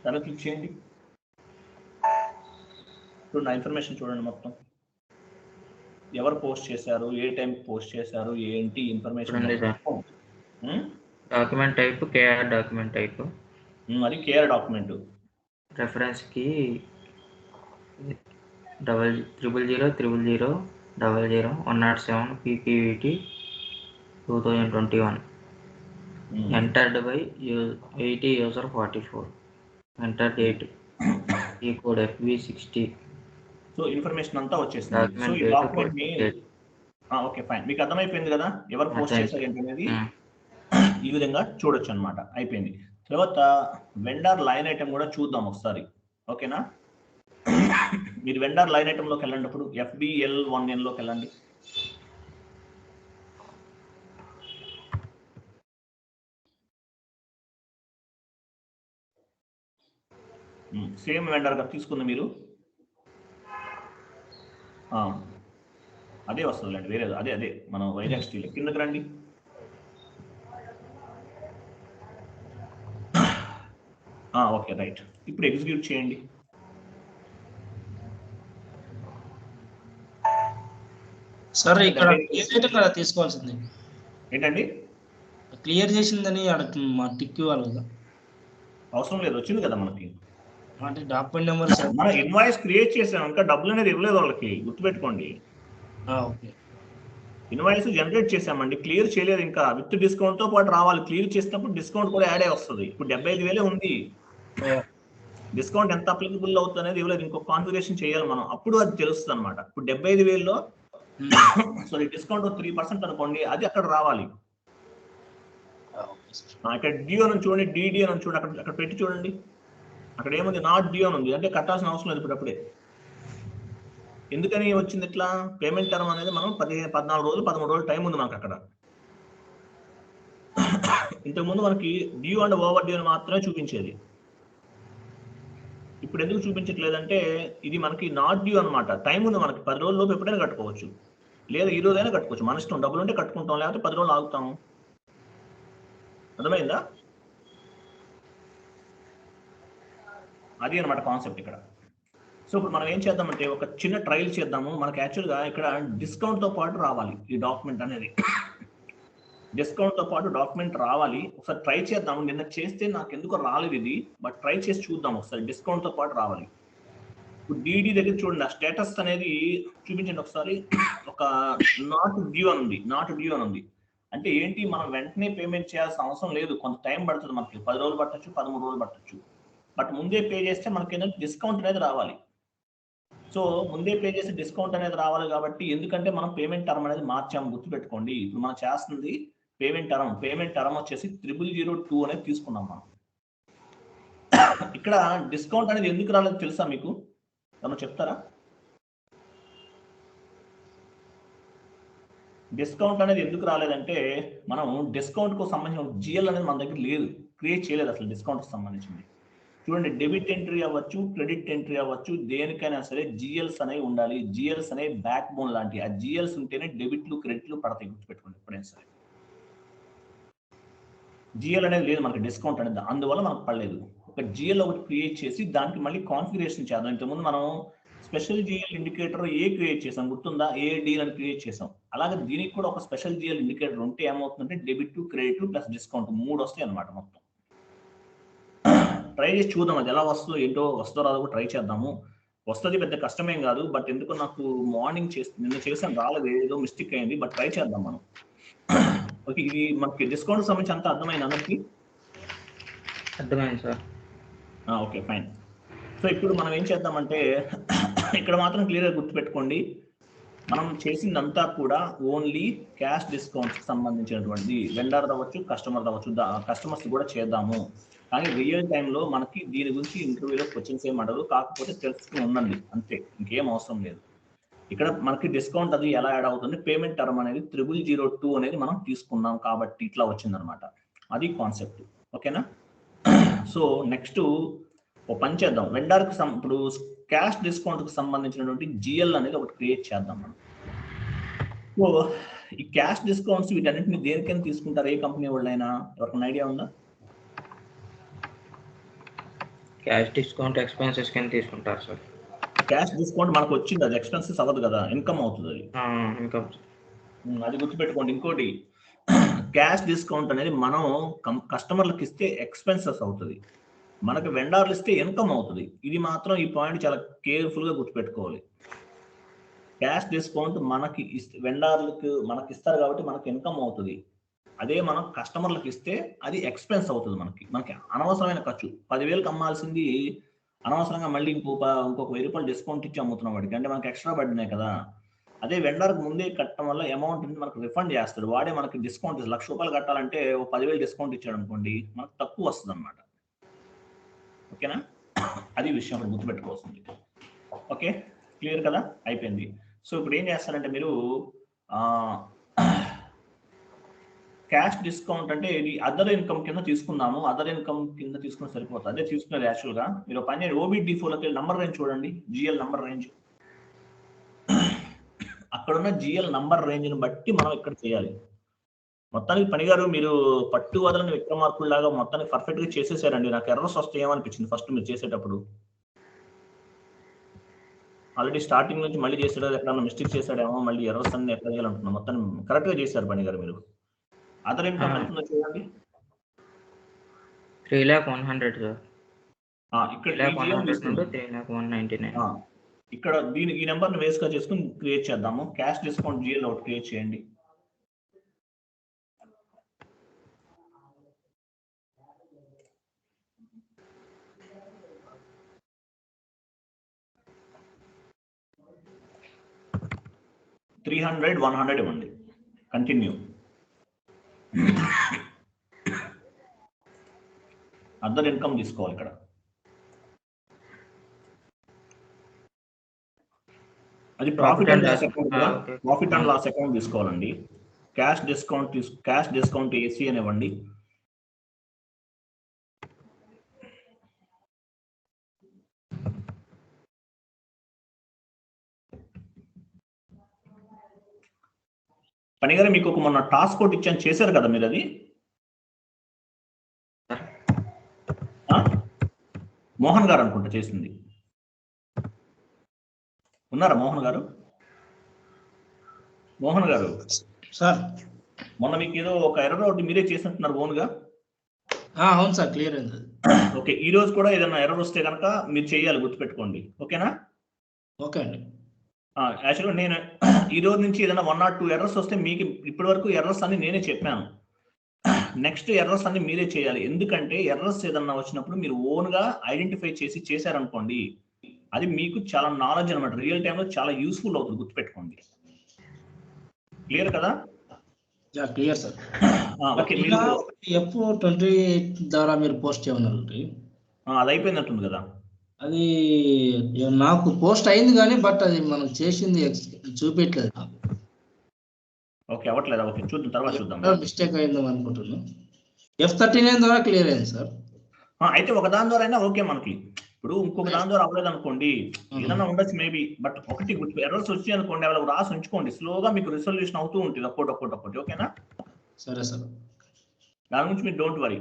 దాన్ని క్లిక్ చేయండి. ఇప్పుడు నా ఇన్ఫర్మేషన్ చూడండి మొత్తం ఎవరు పోస్ట్ చేశారు, ఏ టైం పోస్ట్ చేశారు, ఏంటి information. Document type KR document type, అది కేఆర్ డాక్యుమెంట్. రెఫరెన్స్ కి 00000000107 PPVT 2021 entered by 80 user 44 enter date ఈ కోడ్ FB60. సో ఇన్ఫర్మేషన్ అంతా వచ్చేసింది. సో ఈ డాక్యుమెంట్ ని ఓకే ఫైన్, మీకు అర్థమైపోయింది కదా ఎవరు పోస్ట్ చేశారు ఏంటనేది. ఈ విధంగా చూడొచ్చు అన్నమాట. అయిపోయింది. తర్వాత వెండర్ లైన్ ఐటమ్ కూడా చూద్దాం ఒకసారి. ఓకేనా, మీరు వెండర్ లైన్ ఐటమ్ లోకి వెళ్ళండి. ఇప్పుడు FBL1N లోకి వెళ్ళండి. సేమ్ వెండర్ గా తీసుకుంది మీరు, అదే వస్తుందిలేండి, వేరే అదే మనం వైజాగ్ స్టీల్ కిందకి రండి. Okay right. ఇప్పుడు ఎగ్జిక్యూట్ చేయండి. సార్ ఇక్కడ క్లియర్ కదా తీసుకోవాల్సింది ఏంటండి? క్లియర్ చేసిందని టిక్ ఇవ్వాలి కదా. అవసరం లేదు, వచ్చింది కదా మనకి. అంటే డాక్యుమెంట్ నెంబర్ మనం ఇన్వాయిస్ క్రియేట్ చేసాం, ఇంకా డబ్బులు అనేది ఇవ్వలేదు వాళ్ళకి, గుర్తుపెట్టుకోండి. ఓకే, ఇన్వాయిస్ జనరేట్ చేసామండి, క్లియర్ చేయలేదు ఇంకా. విత్ డిస్కౌంట్ తో పాటు రావాలి. క్లియర్ చేసినప్పుడు డిస్కౌంట్ కూడా యాడ్ అయ్యి వస్తుంది. ఇప్పుడు 75,000 ఉంది. డిస్కౌంట్ ఎంత అప్లికబుల్ అవుతుంది అనేది ఇవ్వలేదు, ఇంకో కాన్ఫిగరేషన్ చేయాలి మనం, అప్పుడు అది తెలుస్తుంది అనమాట. ఇప్పుడు 75,000లో సారీ డిస్కౌంట్ 3% అనుకోండి, అది అక్కడ రావాలి. ఇక్కడ డ్యూ అని చూడండి, డిడి అని చూడండి, అక్కడ పెట్టి చూడండి. అక్కడ ఏముంది, నాట్ డ్యూ అని ఉంది, అంటే కట్టాల్సిన అవసరం లేదు. ఇప్పుడు అప్పుడే ఎందుకని వచ్చింది ఇట్లా? పేమెంట్ టర్మ్ అనేది మనం 14 రోజులు 13 రోజులు టైం ఉంది మనకు అక్కడ. ఇంతకుముందు మనకి డ్యూ అండ్ ఓవర్ డ్యూ అని మాత్రమే చూపించేది. ఇప్పుడు ఎందుకు చూపించట్లేదంటే ఇది మనకి నాట్ డ్యూ అనమాట. టైం ఉంది మనకి, 10 రోజుల లోపు ఎప్పుడైనా కట్టుకోవచ్చు, లేదా ఈ రోజైనా కట్టుకోవచ్చు. మన ఇష్టం, డబ్బులు ఉంటే కట్టుకుంటాం, లేకపోతే 10 రోజులు ఆగుతాము. అర్థమైందా? అది అనమాట కాన్సెప్ట్ ఇక్కడ. సో ఇప్పుడు మనం ఏం చేద్దామంటే ఒక చిన్న ట్రయల్ చేద్దాము. మనకి యాక్చువల్గా ఇక్కడ డిస్కౌంట్ తో పాటు రావాలి ఈ డాక్యుమెంట్ అనేది. డిస్కౌంట్ తో పాటు డాక్యుమెంట్ రావాలి. ఒకసారి ట్రై చేద్దాము. నిన్న చేస్తే నాకు ఎందుకు రాలేదు ఇది, బట్ ట్రై చేసి చూద్దాం ఒకసారి. డిస్కౌంట్ తో పాటు రావాలి. ఇప్పుడు డిడి దగ్గర చూడండి, ఆ స్టేటస్ అనేది చూపించండి ఒకసారి. ఒక నాట్ డ్యూ అని ఉంది, నాట్ డ్యూ అని ఉంది. అంటే ఏంటి, మనం వెంటనే పేమెంట్ చేయాల్సిన అవసరం లేదు, కొంత టైం పడుతుంది మనకి. 10 రోజులు పట్టచ్చు, 13 రోజులు పట్టచ్చు. బట్ ముందే పే చేస్తే మనకి ఏంటంటే డిస్కౌంట్ అనేది రావాలి. సో ముందే పే చేసి డిస్కౌంట్ అనేది రావాలి కాబట్టి, ఎందుకంటే మనం పేమెంట్ టర్మ్ అనేది మార్చాము, గుర్తుపెట్టుకోండి. ఇప్పుడు మనం చేస్తుంది పేమెంట్ టర్మ్ వచ్చేసి 0002 అనేది తీసుకున్నాం మనం. ఇక్కడ డిస్కౌంట్ అనేది ఎందుకు రాలేదు తెలుసా మీకు? ఏమన్నా చెప్తారా? డిస్కౌంట్ అనేది ఎందుకు రాలేదంటే, మనం డిస్కౌంట్ కు సంబంధించిన జిఎల్ అనేది మన దగ్గర లేదు, క్రియేట్ చేయలేదు అసలు డిస్కౌంట్ కి సంబంధించింది. చూడండి, డెబిట్ ఎంట్రీ అవ్వచ్చు, క్రెడిట్ ఎంట్రీ అవ్వచ్చు, దేనికైనా సరే జిఎల్స్ అనేవి ఉండాలి. జిఎల్స్ అనేవి బ్యాక్ బోన్ లాంటి. ఆ జిఎల్స్ ఉంటేనే డెబిట్లు క్రెడిట్లు పడతాయి, గుర్తుపెట్టుకోండి ఎప్పుడైనా సరే. జిఎల్ అనేది లేదు మనకి, డిస్కౌంట్ అనేది, అందువల్ల మనకు పడలేదు. ఒక జిఎల్ ఒకటి క్రియేట్ చేసి దానికి మళ్ళీ కాన్ఫిగరేషన్ చేద్దాం. ఇంతకుముందు మనం స్పెషల్ జిఎల్ ఇండికేటర్ ఏ క్రియేట్ చేసాం, గుర్తుందా? ఏడి అని క్రియేట్ చేసాం. అలాగే దీనికి కూడా ఒక స్పెషల్ జిఎల్ ఇండికేటర్ ఉంటే ఏమవుతుందంటే డెబిట్, క్రెడిట్ ప్లస్ డిస్కౌంట్ 3 వస్తాయి అనమాట మొత్తం. ట్రై చేసి చూద్దాం అది ఎలా వస్తుందో, ఏంటో వస్తుందో రాదో కూడా ట్రై చేద్దాము. వస్తుంది, పెద్ద కష్టమేం కాదు. బట్ ఎందుకు నాకు మార్నింగ్ నిన్న చేసాను, రాలేదు, ఏదో మిస్టేక్ అయింది. బట్ ట్రై చేద్దాం మనం. ఓకే, ఇది మనకి డిస్కౌంట్ సంబంధించి అంతా అర్థమైంది అందరికి? అర్థమైంది సార్. Okay fine. సో ఇప్పుడు మనం ఏం చేద్దామంటే ఇక్కడ మాత్రం క్లియర్గా గుర్తుపెట్టుకోండి, మనం చేసిందంతా కూడా ఓన్లీ క్యాష్ డిస్కౌంట్స్కి సంబంధించినటువంటి. వెండర్ అవ్వచ్చు, కస్టమర్ అవ్వచ్చు, కస్టమర్స్ కూడా చేద్దాము. కానీ రియల్ టైంలో మనకి దీని గురించి ఇంటర్వ్యూలో క్వశ్చన్స్ ఏం అడగరు, కాకపోతే తెలుసుకుని ఉండండి అంతే, ఇంకేం అవసరం లేదు. ఇక్కడ మనకి డిస్కౌంట్ అది ఎలా యాడ్ అవుతుంది, పేమెంట్ టర్మ్ అనేది 0002 అనేది మనం తీసుకున్నాం కాబట్టి ఇట్లా వచ్చిందనమాట. అది కాన్సెప్ట్. ఓకేనా? సో నెక్స్ట్ ఓ పని చేద్దాం, వెండర్కి ఇప్పుడు క్యాష్ డిస్కౌంట్కి సంబంధించినటువంటి జిఎల్ అనేది ఒకటి క్రియేట్ చేద్దాం మనం. సో ఈ క్యాష్ డిస్కౌంట్స్ వీటన్నిటిని దేనికైనా తీసుకుంటారు, ఏ కంపెనీ వాళ్ళైనా? ఎవరికైనా ఐడియా ఉందా? క్యాష్ డిస్కౌంట్ ఎక్స్పెన్సెస్ కింద తీసుకుంటారు సార్. క్యాష్ డిస్కౌంట్ మనకు వచ్చింది, అది ఎక్స్పెన్సెస్ అవ్వదు కదా, ఇన్కమ్ అవుతుంది అది. ఇన్కమ్. అది గుర్తుపెట్టుకోండి. ఇంకోటి, క్యాష్ డిస్కౌంట్ అనేది మనం కస్టమర్లకు ఇస్తే ఎక్స్పెన్సెస్ అవుతుంది, మనకి వెండర్లు ఇస్తే ఇన్కమ్ అవుతుంది. ఇది మాత్రం ఈ పాయింట్ చాలా కేర్ఫుల్గా గుర్తుపెట్టుకోవాలి. క్యాష్ డిస్కౌంట్ మనకి వెండర్లకు మనకి ఇస్తారు కాబట్టి మనకి ఇన్కమ్ అవుతుంది. అదే మనం కస్టమర్లకు ఇస్తే అది ఎక్స్పెన్స్ అవుతుంది. మనకి అనవసరమైన ఖర్చు. 10,000కి అమ్మాల్సింది అనవసరంగా మళ్ళీ ఇంకొక 1,000 రూపాయలు డిస్కౌంట్ ఇచ్చి అమ్ముతున్నాం వాడికి, అంటే మనకి ఎక్స్ట్రా పడినాయి కదా. అదే వెండర్కి ముందే కట్టడం వల్ల అమౌంట్ మనకు రిఫండ్ చేస్తాడు, వాడే మనకి డిస్కౌంట్. 1,00,000 రూపాయలు కట్టాలంటే 10,000 డిస్కౌంట్ ఇచ్చాడు అనుకోండి, మనకు తక్కువ వస్తుంది అనమాట. ఓకేనా? అది విషయం అక్కడ గుర్తుపెట్టుకోవాల్సింది. ఓకే, క్లియర్ కదా? అయిపోయింది. సో ఇప్పుడు ఏం చేస్తారంటే మీరు క్యాష్ డిస్కౌంట్ అంటే ఇది అదర్ ఇన్కమ్ కింద తీసుకుందాము. అదర్ ఇన్కమ్ కింద తీసుకుని సరిపోతుంది. అదే తీసుకునేది యాక్చువల్గా. మీరు పని చేయండి, OBD4లోకి నంబర్ రేంజ్ చూడండి, జిఎల్ నంబర్ రేంజ్. అక్కడున్న జిఎల్ నంబర్ రేంజ్ని బట్టి మనం ఇక్కడ చేయాలి. మొత్తానికి పని గారు మీరు పట్టు వదలని విక్రమార్కుల్లాగా మొత్తానికి పర్ఫెక్ట్గా చేసేసారండి. నాకు ఎర్రర్స్ వస్తాయేమనిపించింది ఫస్ట్ మీరు చేసేటప్పుడు. ఆల్రెడీ స్టార్టింగ్ నుంచి మళ్ళీ చేసాడు, ఎక్కడన్నా మిస్టేక్ చేశాడేమో, మళ్ళీ ఎర్రర్స్ అన్ని ఎక్కడ చేయాలంటున్నాం. మొత్తం కరెక్ట్గా చేశారు పని గారు మీరు. అదర్ ఇన్కమ్ ఎంత చూడండి, 3,100,000 సార్. ఇక్కడ 3,100,000 నుండి 3,199,000. ఇక్కడ ఈ నెంబర్ని వేస్గా చేసుకుని క్రియేట్ చేద్దాము. క్యాష్ డిస్కౌంట్ జిఎల్ ఒకటి క్రియేట్ చేయండి. $300, $100 ఇవ్వండి. కంటిన్యూ. అదర్ ఇన్కమ్ తీసుకోవాలి ఇక్కడ. అది ప్రాఫిట్ అండ్ లాస్ అకౌంట్ కూడా, ప్రాఫిట్ అండ్ లాస్ అకౌంట్ తీసుకోవాలండి. క్యాష్ డిస్కౌంట్ ఏసీ అని ఇవ్వండి. పని గారు మీకు ఒక మొన్న టాస్క్ ఒకటి ఇచ్చాను, చేశారు కదా మీరు అది? మోహన్ గారు అనుకుంటా చేసింది. ఉన్నారా మోహన్ గారు? మోహన్ గారు సార్, మొన్న మీకు ఏదో ఒక ఎర్రర్ ఒకటి మీరే చేసినట్టున్నారు ఓన్గా. అవును సార్, క్లియర్ అయింది. ఓకే, ఈ రోజు కూడా ఏదైనా ఎర్రర్ వస్తే కనుక మీరు చేయాలి, గుర్తుపెట్టుకోండి. ఓకేనా? ఓకే అండి. యాక్చువల్గా నేను ఈ రోజు నుంచి ఏదైనా 1 or 2 ఎర్రర్స్ వస్తే మీకు ఇప్పటి వరకు ఎర్రర్స్ అన్ని నేనే చెప్పాను. నెక్స్ట్ ఎర్రర్స్ అన్ని మీరే చేయాలి. ఎందుకంటే ఎర్రర్స్ ఏదన్నా వచ్చినప్పుడు మీరు ఓన్గా ఐడెంటిఫై చేసి చేశారనుకోండి, అది మీకు చాలా నాలెడ్జ్ అనమాట. రియల్ టైంలో చాలా యూస్ఫుల్ అవుతుంది, గుర్తుపెట్టుకోండి. క్లియర్ కదా? Clear sir. ఓకే, F20 ద్వారా మీరు పోస్ట్ చేయమన్నారు, అది అయిపోయినట్టుంది కదా? అది నాకు పోస్ట్ అయింది కానీ బట్ అది మనం చేసింది చూపించలేదు నాకు. ఓకే, అవ్వట్లేదా? ఓకే, చూద్దాం, తర్వాత చూద్దాం. మిస్టేక్ అయిందని అనుకుంటున్నాను. F39 ద్వారా క్లియర్ అయింది సార్. అయితే ఒక దాని ద్వారా అయినా ఓకే మనకి. ఇప్పుడు ఇంకొక దాని ద్వారా అవ్వలేదు అనుకోండి, ఏదైనా ఉండొచ్చు మేబీ. బట్ ఒకటి ఎర్రర్స్ వచ్చి అనుకోండి, వాళ్ళకి రాసి ఉంచుకోండి, స్లోగా మీకు రిజల్యూషన్ అవుతూ ఉంటుంది ఒక్కొక్కటి. ఓకేనా? సరే సార్, దాని గురించి మీరు don't worry.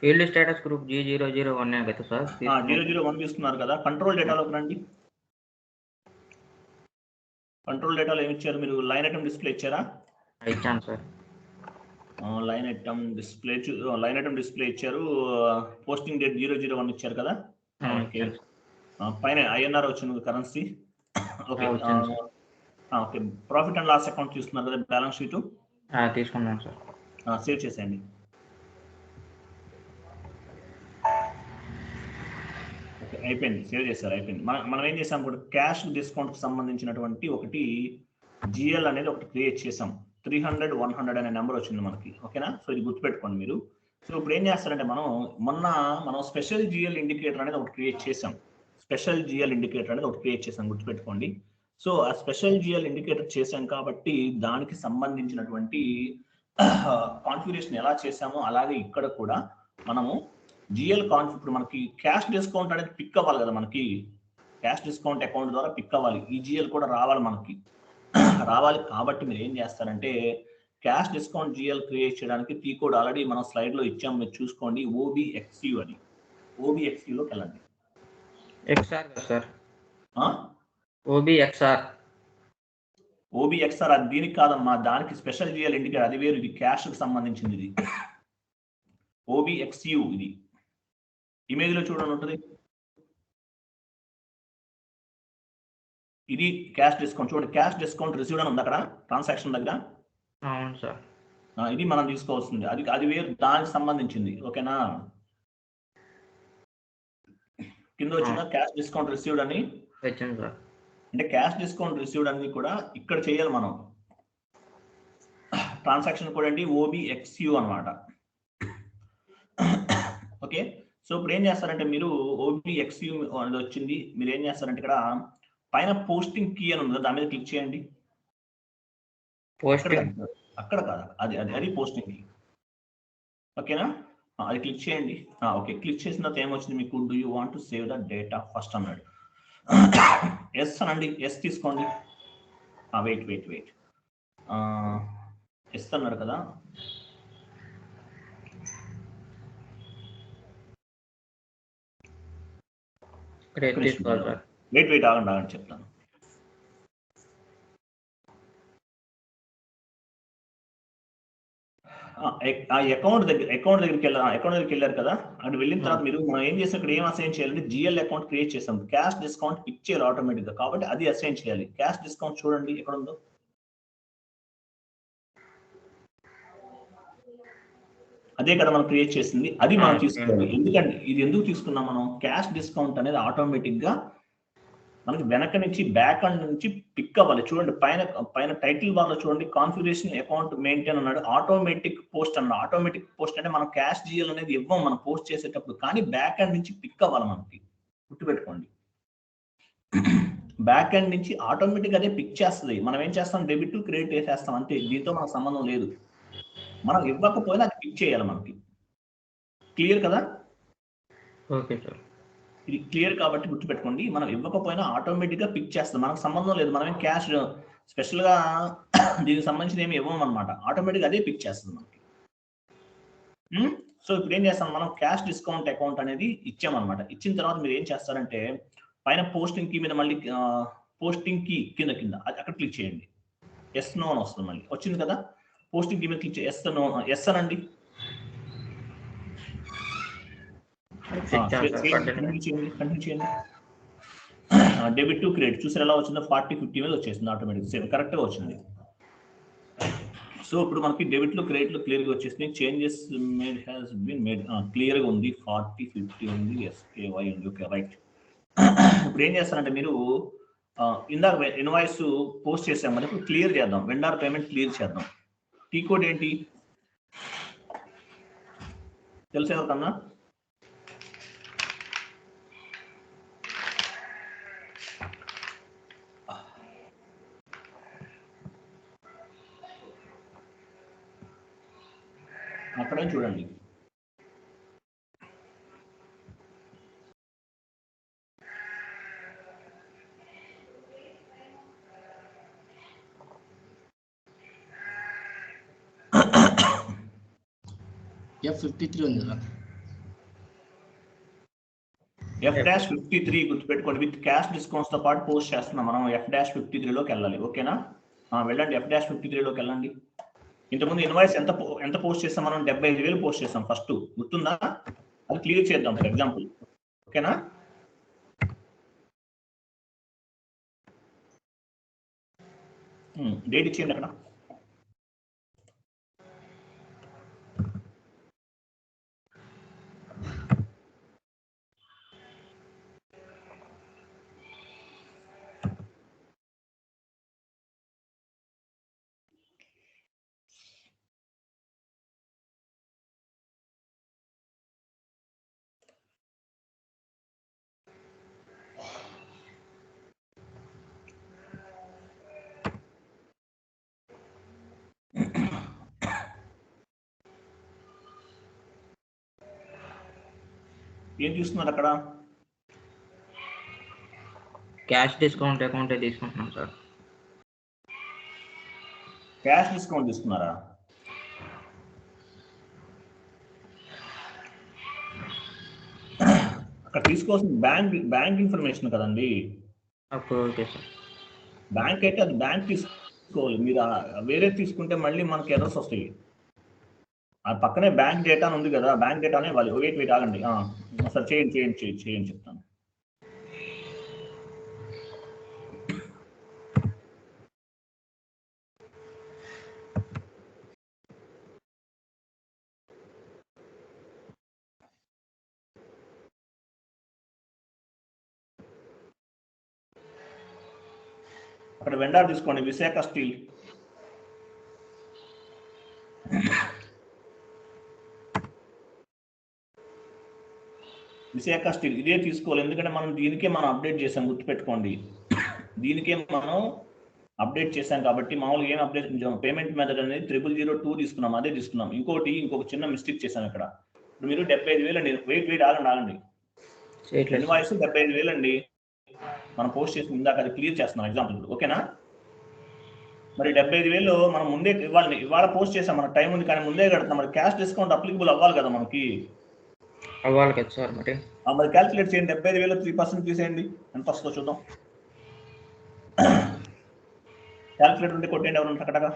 Field status group G001 కదా సార్? 001 తీసుకున్నారు కదా. కంట్రోల్ డేటాలోకి రండి. కంట్రోల్ డేటాలో ఏమి ఇచ్చారు మీరు? లైన్ ఐటమ్ డిస్ప్లే ఇచ్చారా? ఇచ్చాను సార్. లైన్ ఐటమ్ డిస్ప్లే ఇచ్చారు. పోస్టింగ్ డేట్ 001 ఇచ్చారు కదా. ఓకే, పైన INR వచ్చింది కరెన్సీ. Okay okay, profit and loss account చూస్తున్నారు కదా, బ్యాలెన్స్ షీట్ తీసుకున్నాను సార్. సేవ్ చేసేయండి. ఓకే, అయిపోయింది, సేవ్ చేశారు, అయిపోయింది. మనం ఏం చేసాం కూడా, క్యాష్ డిస్కౌంట్కి సంబంధించినటువంటి ఒకటి జిఎల్ అనేది ఒకటి క్రియేట్ చేసాం. 300, 100 అనే నెంబర్ వచ్చింది మనకి. ఓకేనా? సో ఇది గుర్తుపెట్టుకోండి మీరు. సో ఇప్పుడు ఏం చేస్తారంటే మనం స్పెషల్ జిఎల్ ఇండికేటర్ అనేది ఒకటి క్రియేట్ చేసాం. గుర్తుపెట్టుకోండి. సో ఆ స్పెషల్ జిఎల్ ఇండికేటర్ చేశాం కాబట్టి దానికి సంబంధించినటువంటి కాన్ఫిగరేషన్ ఎలా చేసామో అలాగే ఇక్కడ కూడా మనము జిఎల్ ఇప్పుడు మనకి క్యాష్ డిస్కౌంట్ అనేది పిక్ అవ్వాలి కదా, మనకి క్యాష్ డిస్కౌంట్ అకౌంట్ ద్వారా పిక్ అవ్వాలి, ఈ జిఎల్ కూడా రావాలి మనకి. రావాలి కాబట్టి మీరు ఏం చేస్తారంటే క్యాష్ డిస్కౌంట్ జిఎల్ క్రియేట్ చేయడానికి టీ కోడ్ ఆల్రెడీ మనం స్లైడ్ లో ఇచ్చాము, మీరు చూసుకోండి. OBXU అని, OBXU లోకి వెళ్ళండి. XR సార్, OBXR అది దీనికి కాదమ్మా, దానికి స్పెషల్ జిఎల్ ఇండికేటర్ అది వేరు, ఇది క్యాష్ కి సంబంధించింది. ఇది OBXU, ఇది ఇమేజ్ లో చూడండి ఉంటుంది. ఇది క్యాష్ డిస్కౌంట్ చూడండి, క్యాష్ డిస్కౌంట్ రిసీవ్డ్ అని ఉంది అక్కడ ట్రాన్సాక్షన్ దగ్గర. అవును సార్, ఇది మనం తీసుకోవాల్సింది, అది వేరు, దానికి సంబంధించింది. ఓకేనా, కింద వచ్చిన క్యాష్ డిస్కౌంట్ రిసీవ్డ్ అని వచ్చింది సార్. అంటే క్యాష్ డిస్కౌంట్ రిసీవ్డ్ అన్ని కూడా ఇక్కడ చేయాలి మనం. ట్రాన్సాక్షన్ కూడా అండి OBXU అనమాట. ఓకే, సో ఇప్పుడు ఏం చేస్తారంటే మీరు OBXU అనేది వచ్చింది, మీరు ఏం చేస్తారంటే ఇక్కడ పైన పోస్టింగ్ కీ అని ఉంది, దాని మీద క్లిక్ చేయండి. అక్కడ కాదు, అది పోస్టింగ్ కీ. ఓకేనా, అది క్లిక్ చేయండి. ఓకే, క్లిక్ చేసిన తర్వాత ఏమొచ్చింది మీకు, do you want to save the data first అన్నాడు. ఎస్ అనండి, ఎస్ తీసుకోండి. వెయిట్ ఎస్ అన్నారు కదా, వెయిట్ ఆగండి చెప్తాను. అకౌంట్ దగ్గరికి వెళ్ళారు కదా, అక్కడ వెళ్ళిన తర్వాత మీరు మనం ఏం చేసాం, ఇక్కడ ఏం అసైన్ చేయాలంటే జిఎల్ అకౌంట్ క్రియేట్ చేసాం, క్యాష్ డిస్కౌంట్ పిక్ చేయాలి ఆటోమేటిక్ గా, కాబట్టి అది అసైన్ చేయాలి. క్యాష్ డిస్కౌంట్ చూడండి ఎక్కడ ఉందో, అదే కదా మనం క్రియేట్ చేసింది, అది మనం తీసుకోవాలి. ఎందుకంటే ఇది ఎందుకు తీసుకున్నాం మనం, క్యాష్ డిస్కౌంట్ అనేది ఆటోమేటిక్ గా మనకి వెనక నుంచి బ్యాక్ అండ్ నుంచి పిక్ అవ్వాలి. చూడండి పైన టైటిల్ బార్ లో చూడండి, కాన్ఫిగరేషన్ అకౌంట్ మెయింటైన్ అన్నాడు, ఆటోమేటిక్ పోస్ట్ అన్నాడు. ఆటోమేటిక్ పోస్ట్ అంటే మనం క్యాష్ జిఎల్ అనేది ఇవ్వం మనం పోస్ట్ చేసేటప్పుడు, కానీ బ్యాక్ అండ్ నుంచి పిక్ అవ్వాలి మనకి, గుర్తుపెట్టుకోండి. బ్యాక్ అండ్ నుంచి ఆటోమేటిక్ అదే పిక్ చేస్తుంది. మనం ఏం చేస్తాం, డెబిట్ క్రెడిట్ వేసేస్తాం అంతే, దీంతో మనకు సంబంధం లేదు. మనం ఇవ్వకపోయినా అది పిక్ చేయాలి మనకి. క్లియర్ కదా? ఓకే సార్, ఇది క్లియర్ కాబట్టి గుర్తుపెట్టుకోండి, మనం ఇవ్వకపోయినా ఆటోమేటిక్ గా పిక్ చేస్తుంది, మనకు సంబంధం లేదు. మనం క్యాష్ స్పెషల్ గా దీనికి సంబంధించిన ఏమి ఇవ్వం అనమాట, ఆటోమేటిక్ అదే పిక్ చేస్తుంది మనకి. సో ఇప్పుడు ఏం చేస్తాం, మనం క్యాష్ డిస్కౌంట్ అకౌంట్ అనేది ఇచ్చామన్నమాట. ఇచ్చిన తర్వాత మీరు ఏం చేస్తారంటే పైన పోస్టింగ్ కీ మీద మళ్ళీ పోస్టింగ్ కీ కింద అక్కడ క్లిక్ చేయండి. ఎస్ నో అని వస్తుంది, మళ్ళీ వచ్చింది కదా, పోస్టింగ్ కీ మీద క్లిక్ చేసి ఎస్ అనండి. కంటిన్యూ చేయండి. డెబిట్ టు క్రెడిట్ చూసారు ఎలా వచ్చిందో, 40-50 మీద వచ్చేసింది ఆటోమేటిక్, సేమ్ కరెక్ట్ గా వచ్చింది. సో ఇప్పుడు మనకి డెబిట్ లో క్రెడిట్ లో క్లియర్ గా వచ్చేసింది. Changes made has been made clear గా ఉంది, 40-50 ఉంది, SKY ఉంది. Okay right. ఇప్పుడు ఏం చేస్తారంటే మీరు ఇందాక ఇన్వాయిస్ పోస్ట్ చేసాం కదా, ఇప్పుడు క్లియర్ చేద్దాం, వెండార్ పేమెంట్ క్లియర్ చేద్దాం. టీ కోడ్ ఏంటి తెలుసు ఎవరికన్నా? అక్కడే చూడండి. F53 ఉంది కదా, F-53 గుర్తుపెట్టుకోండి, విత్ క్యాష్ డిస్కౌంట్స్ తో పాటు పోస్ట్ చేస్తున్నాం మనం. F-53 లోకి వెళ్ళాలి. ఓకేనా, వెళ్ళండి, F-53 లోకి వెళ్ళండి. ఇంతకుముందు ఇన్వాయిస్ ఎంత పోస్ట్ చేస్తాం మనం, 75,000 పోస్ట్ చేస్తాం ఫస్ట్, గుర్తుందా? అది క్లియర్ చేద్దాం ఫర్ ఎగ్జాంపుల్. ఓకేనా, డేట్ ఇచ్చేయండి అక్కడ. ఏం తీసుకున్నారు అక్కడ? క్యాష్ డిస్కౌంట్ అకౌంటే తీసుకుంటున్నాం సార్. క్యాష్ డిస్కౌంట్ తీసుకున్నారా? అక్కడ తీసుకోవాల్సిన బ్యాంక్ ఇన్ఫర్మేషన్ కదండి. Okay sir. బ్యాంక్ అయితే అది బ్యాంక్ తీసుకోవాలి. మీరు వేరే తీసుకుంటే మళ్ళీ మనకి ఎర్రర్స్ వస్తాయి. ఆ పక్కనే బ్యాంక్ డేటా ఉంది కదా, బ్యాంక్ డేటానే ఇవ్వాలి. వెయిట్ ఆగండి. సరే చేయండి చెప్తాను. అక్కడ వెండార్ తీసుకోండి, విశాఖ స్టీల్. విశాఖ స్టీల్ ఇదే తీసుకోవాలి, ఎందుకంటే మనం దీనికే అప్డేట్ చేసాం, గుర్తుపెట్టుకోండి. దీనికే మనం అప్డేట్ చేసాం కాబట్టి మామూలుగా ఏం అప్డేట్ పేమెంట్ మెథడ్ అనేది 0002 తీసుకున్నాం, అదే తీసుకున్నాం. ఇంకొక చిన్న మిస్టేక్ చేసాం ఇక్కడ. ఇప్పుడు మీరు 75,000 అండి. వెయిట్ ఆగండి. ఇన్వాయిస్ 75,000 అండి. మనం పోస్ట్ చేసి ఇందాక అది క్లియర్ చేస్తున్నాం ఎగ్జాంపుల్. ఓకేనా? మరి 75,000 మనం ముందే ఇవాళ పోస్ట్ చేసాం, మన టైం ఉంది కానీ ముందే కడుతున్నాం. మరి క్యాష్ డిస్కౌంట్ అప్లికబుల్ అవ్వాలి కదా మనకి. అవ్వాలి కదా సార్. మరి క్యాల్కులేట్ చేయండి. 75,000 3% తీసేయండి, ఎంత వస్తుందో చూద్దాం. క్యాల్కులేటర్ ఉంటే కొట్టేయండి ఎవరు టకటగా.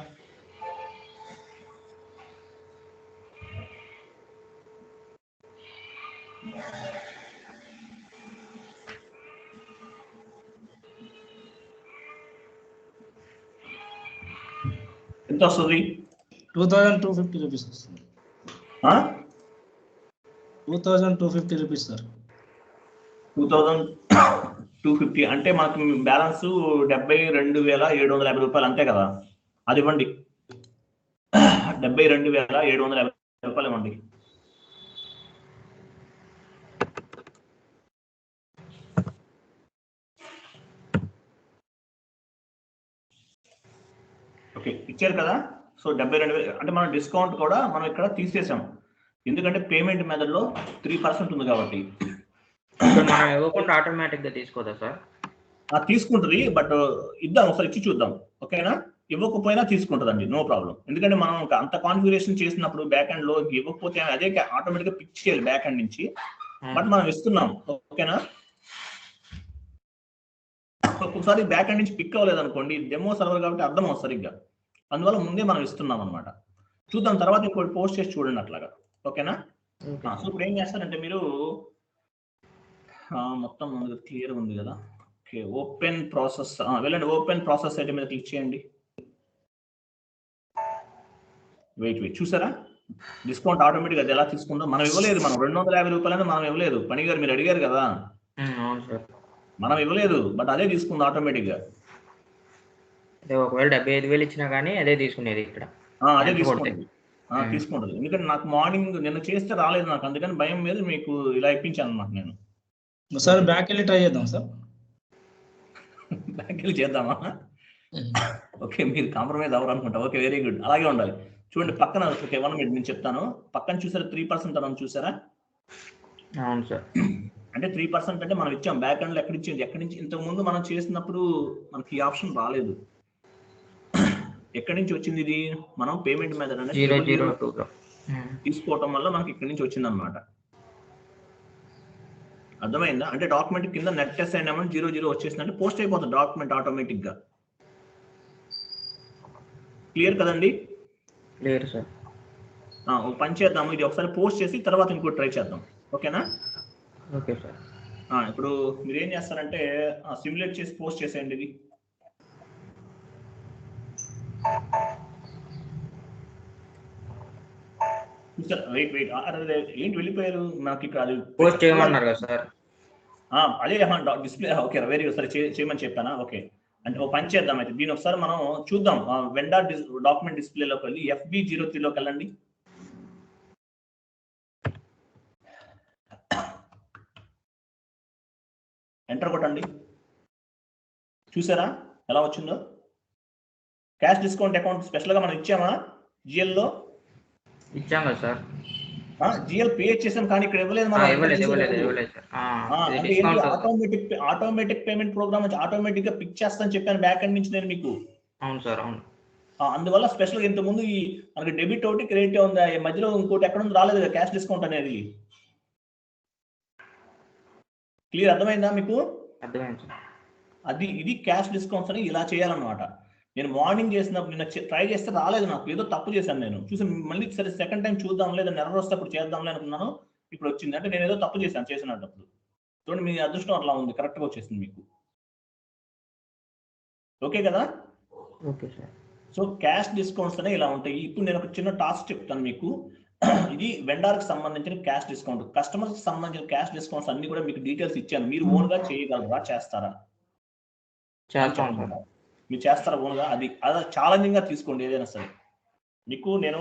ఎంత వస్తుంది? 2250 రూపీస్ వస్తుంది. 2250 రూపీస్ సార్. 2250 అంటే మనకు బ్యాలెన్స్ 72,750 రూపాయలు అంతే కదా. అది ఇవ్వండి. 72,750 రూపాయలు ఇవ్వండి. ఓకే, ఇచ్చారు కదా. సో 72,000 అంటే మనం డిస్కౌంట్ కూడా మనం ఇక్కడ తీసేసాం, ఎందుకంటే పేమెంట్ మెథడ్ లో 3% ఉంది కాబట్టి. మనం ఇవ్వకుండా ఆటోమేటిక్ గా తీసుకోదా సార్? తీసుకుంటుంది, బట్ ఇద్దాం, ఒకసారి ఇచ్చి చూద్దాం. ఓకేనా? ఇవ్వకపోయినా తీసుకుంటుందండి, నో ప్రాబ్లం. ఎందుకంటే మనం అంత కాన్ఫిగరేషన్ చేసినప్పుడు బ్యాక్ ఎండ్ లో ఇవ్వకపోతే అదే ఆటోమేటిక్ గా పిక్ చేయాలి బ్యాక్ ఎండ్ నుంచి. బట్ మనం ఇస్తున్నాం. ఓకేనా? ఒక్కొక్కసారి బ్యాక్ ఎండ్ నుంచి పిక్ అవ్వలేదు అనుకోండి, డెమో సర్వర్ కాబట్టి అర్థం అవుతుంది సరిగ్గా, అందువల్ల ముందే మనం ఇస్తున్నాం అనమాట. చూద్దాం, తర్వాత ఇంకోటి పోస్ట్ చేసి చూడండి అట్లాగా. ఓకేనా? సో ఇప్పుడు ఏం చేస్తారంటే మీరు మొత్తం ముందు క్లియర్ ఉంది కదా. ఓకే, ఓపెన్ ప్రాసెస్ వెళ్ళండి. ఓపెన్ ప్రాసెస్ అయితే మీద క్లిక్ చేయండి. వెయిట్ చూసారా డిస్కౌంట్ ఆటోమేటిక్ అది ఎలా తీసుకుందాం. మనం ఇవ్వలేదు, మనం 250 రూపాయలని మనం ఇవ్వలేదు. పని గారు మీరు అడిగారు కదా, మనం ఇవ్వలేదు, బట్ అదే తీసుకుంది ఆటోమేటిక్ గా. ఒకవేళ 75,000 ఇచ్చినా కానీ అదే తీసుకునేది ఇక్కడ. అదే తీసుకుంటుంది. ఎందుకంటే నాకు మార్నింగ్ నిన్న చేస్తే రాలేదు నాకు, అందుకని భయం మీద మీకు ఇలా ఇప్పించాను అనమాట నేను. సార్ బ్యాక్ వెళ్ళి ట్రై చేద్దాం సార్. బ్యాక్ వెళ్ళి చేద్దామా? ఓకే, మీరు కాంప్రమైజ్ అవ్వరు అనుకుంటా. ఓకే, వెరీ గుడ్, అలాగే ఉండాలి. చూడండి పక్కన. ఓకే, 1 minute నేను చెప్తాను. పక్కన చూసారా 3% అని చూసారా? అవును సార్. అంటే 3% అంటే మనం ఇచ్చాం. బ్యాక్ ఎండ్ లో ఎక్కడి నుంచి ఇంతకు ముందు మనం చేసినప్పుడు మనకి ఈ ఆప్షన్ రాలేదు. ఎక్కడి నుంచి వచ్చింది ఇది? మనం పేమెంట్ మెథడ్ అనేది 002 తీసుకోవటం వల్ల మనకి ఇక్కడి నుంచి వచ్చింది అనమాట. అర్థమైందా? అంటే డాక్యుమెంట్ కింద నెట్ అసైన్ అమౌంట్ 00 వచ్చేసిందంటే పోస్ట్ అయిపోతుంది డాక్యుమెంట్ ఆటోమేటిక్ గా. క్లియర్ కదండి? Clear sir. ఒక పని చేద్దాము, ఇది ఒకసారి పోస్ట్ చేసి తర్వాత ఇంకోటి ట్రై చేద్దాం. ఓకేనా? Okay sir. ఇప్పుడు మీరు ఏం చేస్తారంటే సిమ్యులేట్ చేసి పోస్ట్ చేసేయండి ఇది. వెయిట్ ఏంటి వెళ్ళిపోయారు? నాకు ఇక్కడ అది పోస్ట్ చేయమన్నారు కదా సార్. అదే డిస్ప్లే. Okay, very good. సరే చేయమని చెప్పానా? ఓకే, అంటే ఒక పని చేద్దాం అయితే. దీని ఒకసారి మనం చూద్దాం. వెండార్ డాక్యుమెంట్ డిస్ప్లేలోకి వెళ్ళి FB03లోకి వెళ్ళండి. ఎంటర్ కొట్టండి. చూసారా ఎలా వచ్చిందో? క్యాష్ డిస్కౌంట్ అకౌంట్ స్పెషల్ గా మనం ఇచ్చామా? GL లో ఇచ్చాం కదా సార్. జిఎల్ పే చేసాం కానీ ఇక్కడ ఇవ్వలేదు మనం. ఇవ్వలేదు సార్. అంటే ఏంటి, ఆటోమేటిక్ పేమెంట్ ప్రోగ్రామ్ ఆటోమేటిక్ గా పిక్ చేస్తాను చెప్పాను బ్యాక్ ఎండ్ నుంచి నేను మీకు. అవును సార్, అవును. అందువల్ల స్పెషల్ ఇంత ముందు ఈ మనకి డెబిట్ ఒకటి క్రెడిట్ ఉంది, మధ్యలో ఇంకోటి ఎక్కడ ఉంది రాలేదు కదా క్యాష్ డిస్కౌంట్ అనేది. క్లియర్ అర్థమైందా మీకు? అర్థమైంది సార్. అది ఇది క్యాష్ డిస్కౌంట్స్ అని ఇలా చేయాలన్నమాట. నేను మార్నింగ్ చేసినప్పుడు నిన్న ట్రై చేస్తే రాలేదు, నాకు ఏదో తప్పు చేశాను నేను. చూసి మళ్ళీ సరే సెకండ్ టైం చూద్దాం, లేదా ఎర్రర్ వస్తే అప్పుడు చేద్దాంలే అనుకున్నాను. ఇప్పుడు వచ్చింది, అంటే నేను ఏదో తప్పు చేసినప్పుడు. చూడండి మీ అదృష్టం అట్లా ఉంది, కరెక్ట్గా వచ్చేసింది మీకు. ఓకే కదా? Okay sir. So cash discounts అనే ఇలా ఉంటాయి. ఇప్పుడు నేను ఒక చిన్న టాస్క్ చెప్తాను మీకు. ఇది వెండర్కి సంబంధించిన క్యాష్ డిస్కౌంట్, కస్టమర్కి సంబంధించిన క్యాష్ డిస్కౌంట్స్ అన్ని కూడా మీకు డీటెయిల్స్ ఇచ్చాను. మీరు ఓన్ గా చేయగలరా, చేస్తారా? మీరు చేస్తారా ఓన్ గా? అది ఛాలెంజింగ్ గా తీసుకోండి ఏదైనా సరే. మీకు నేను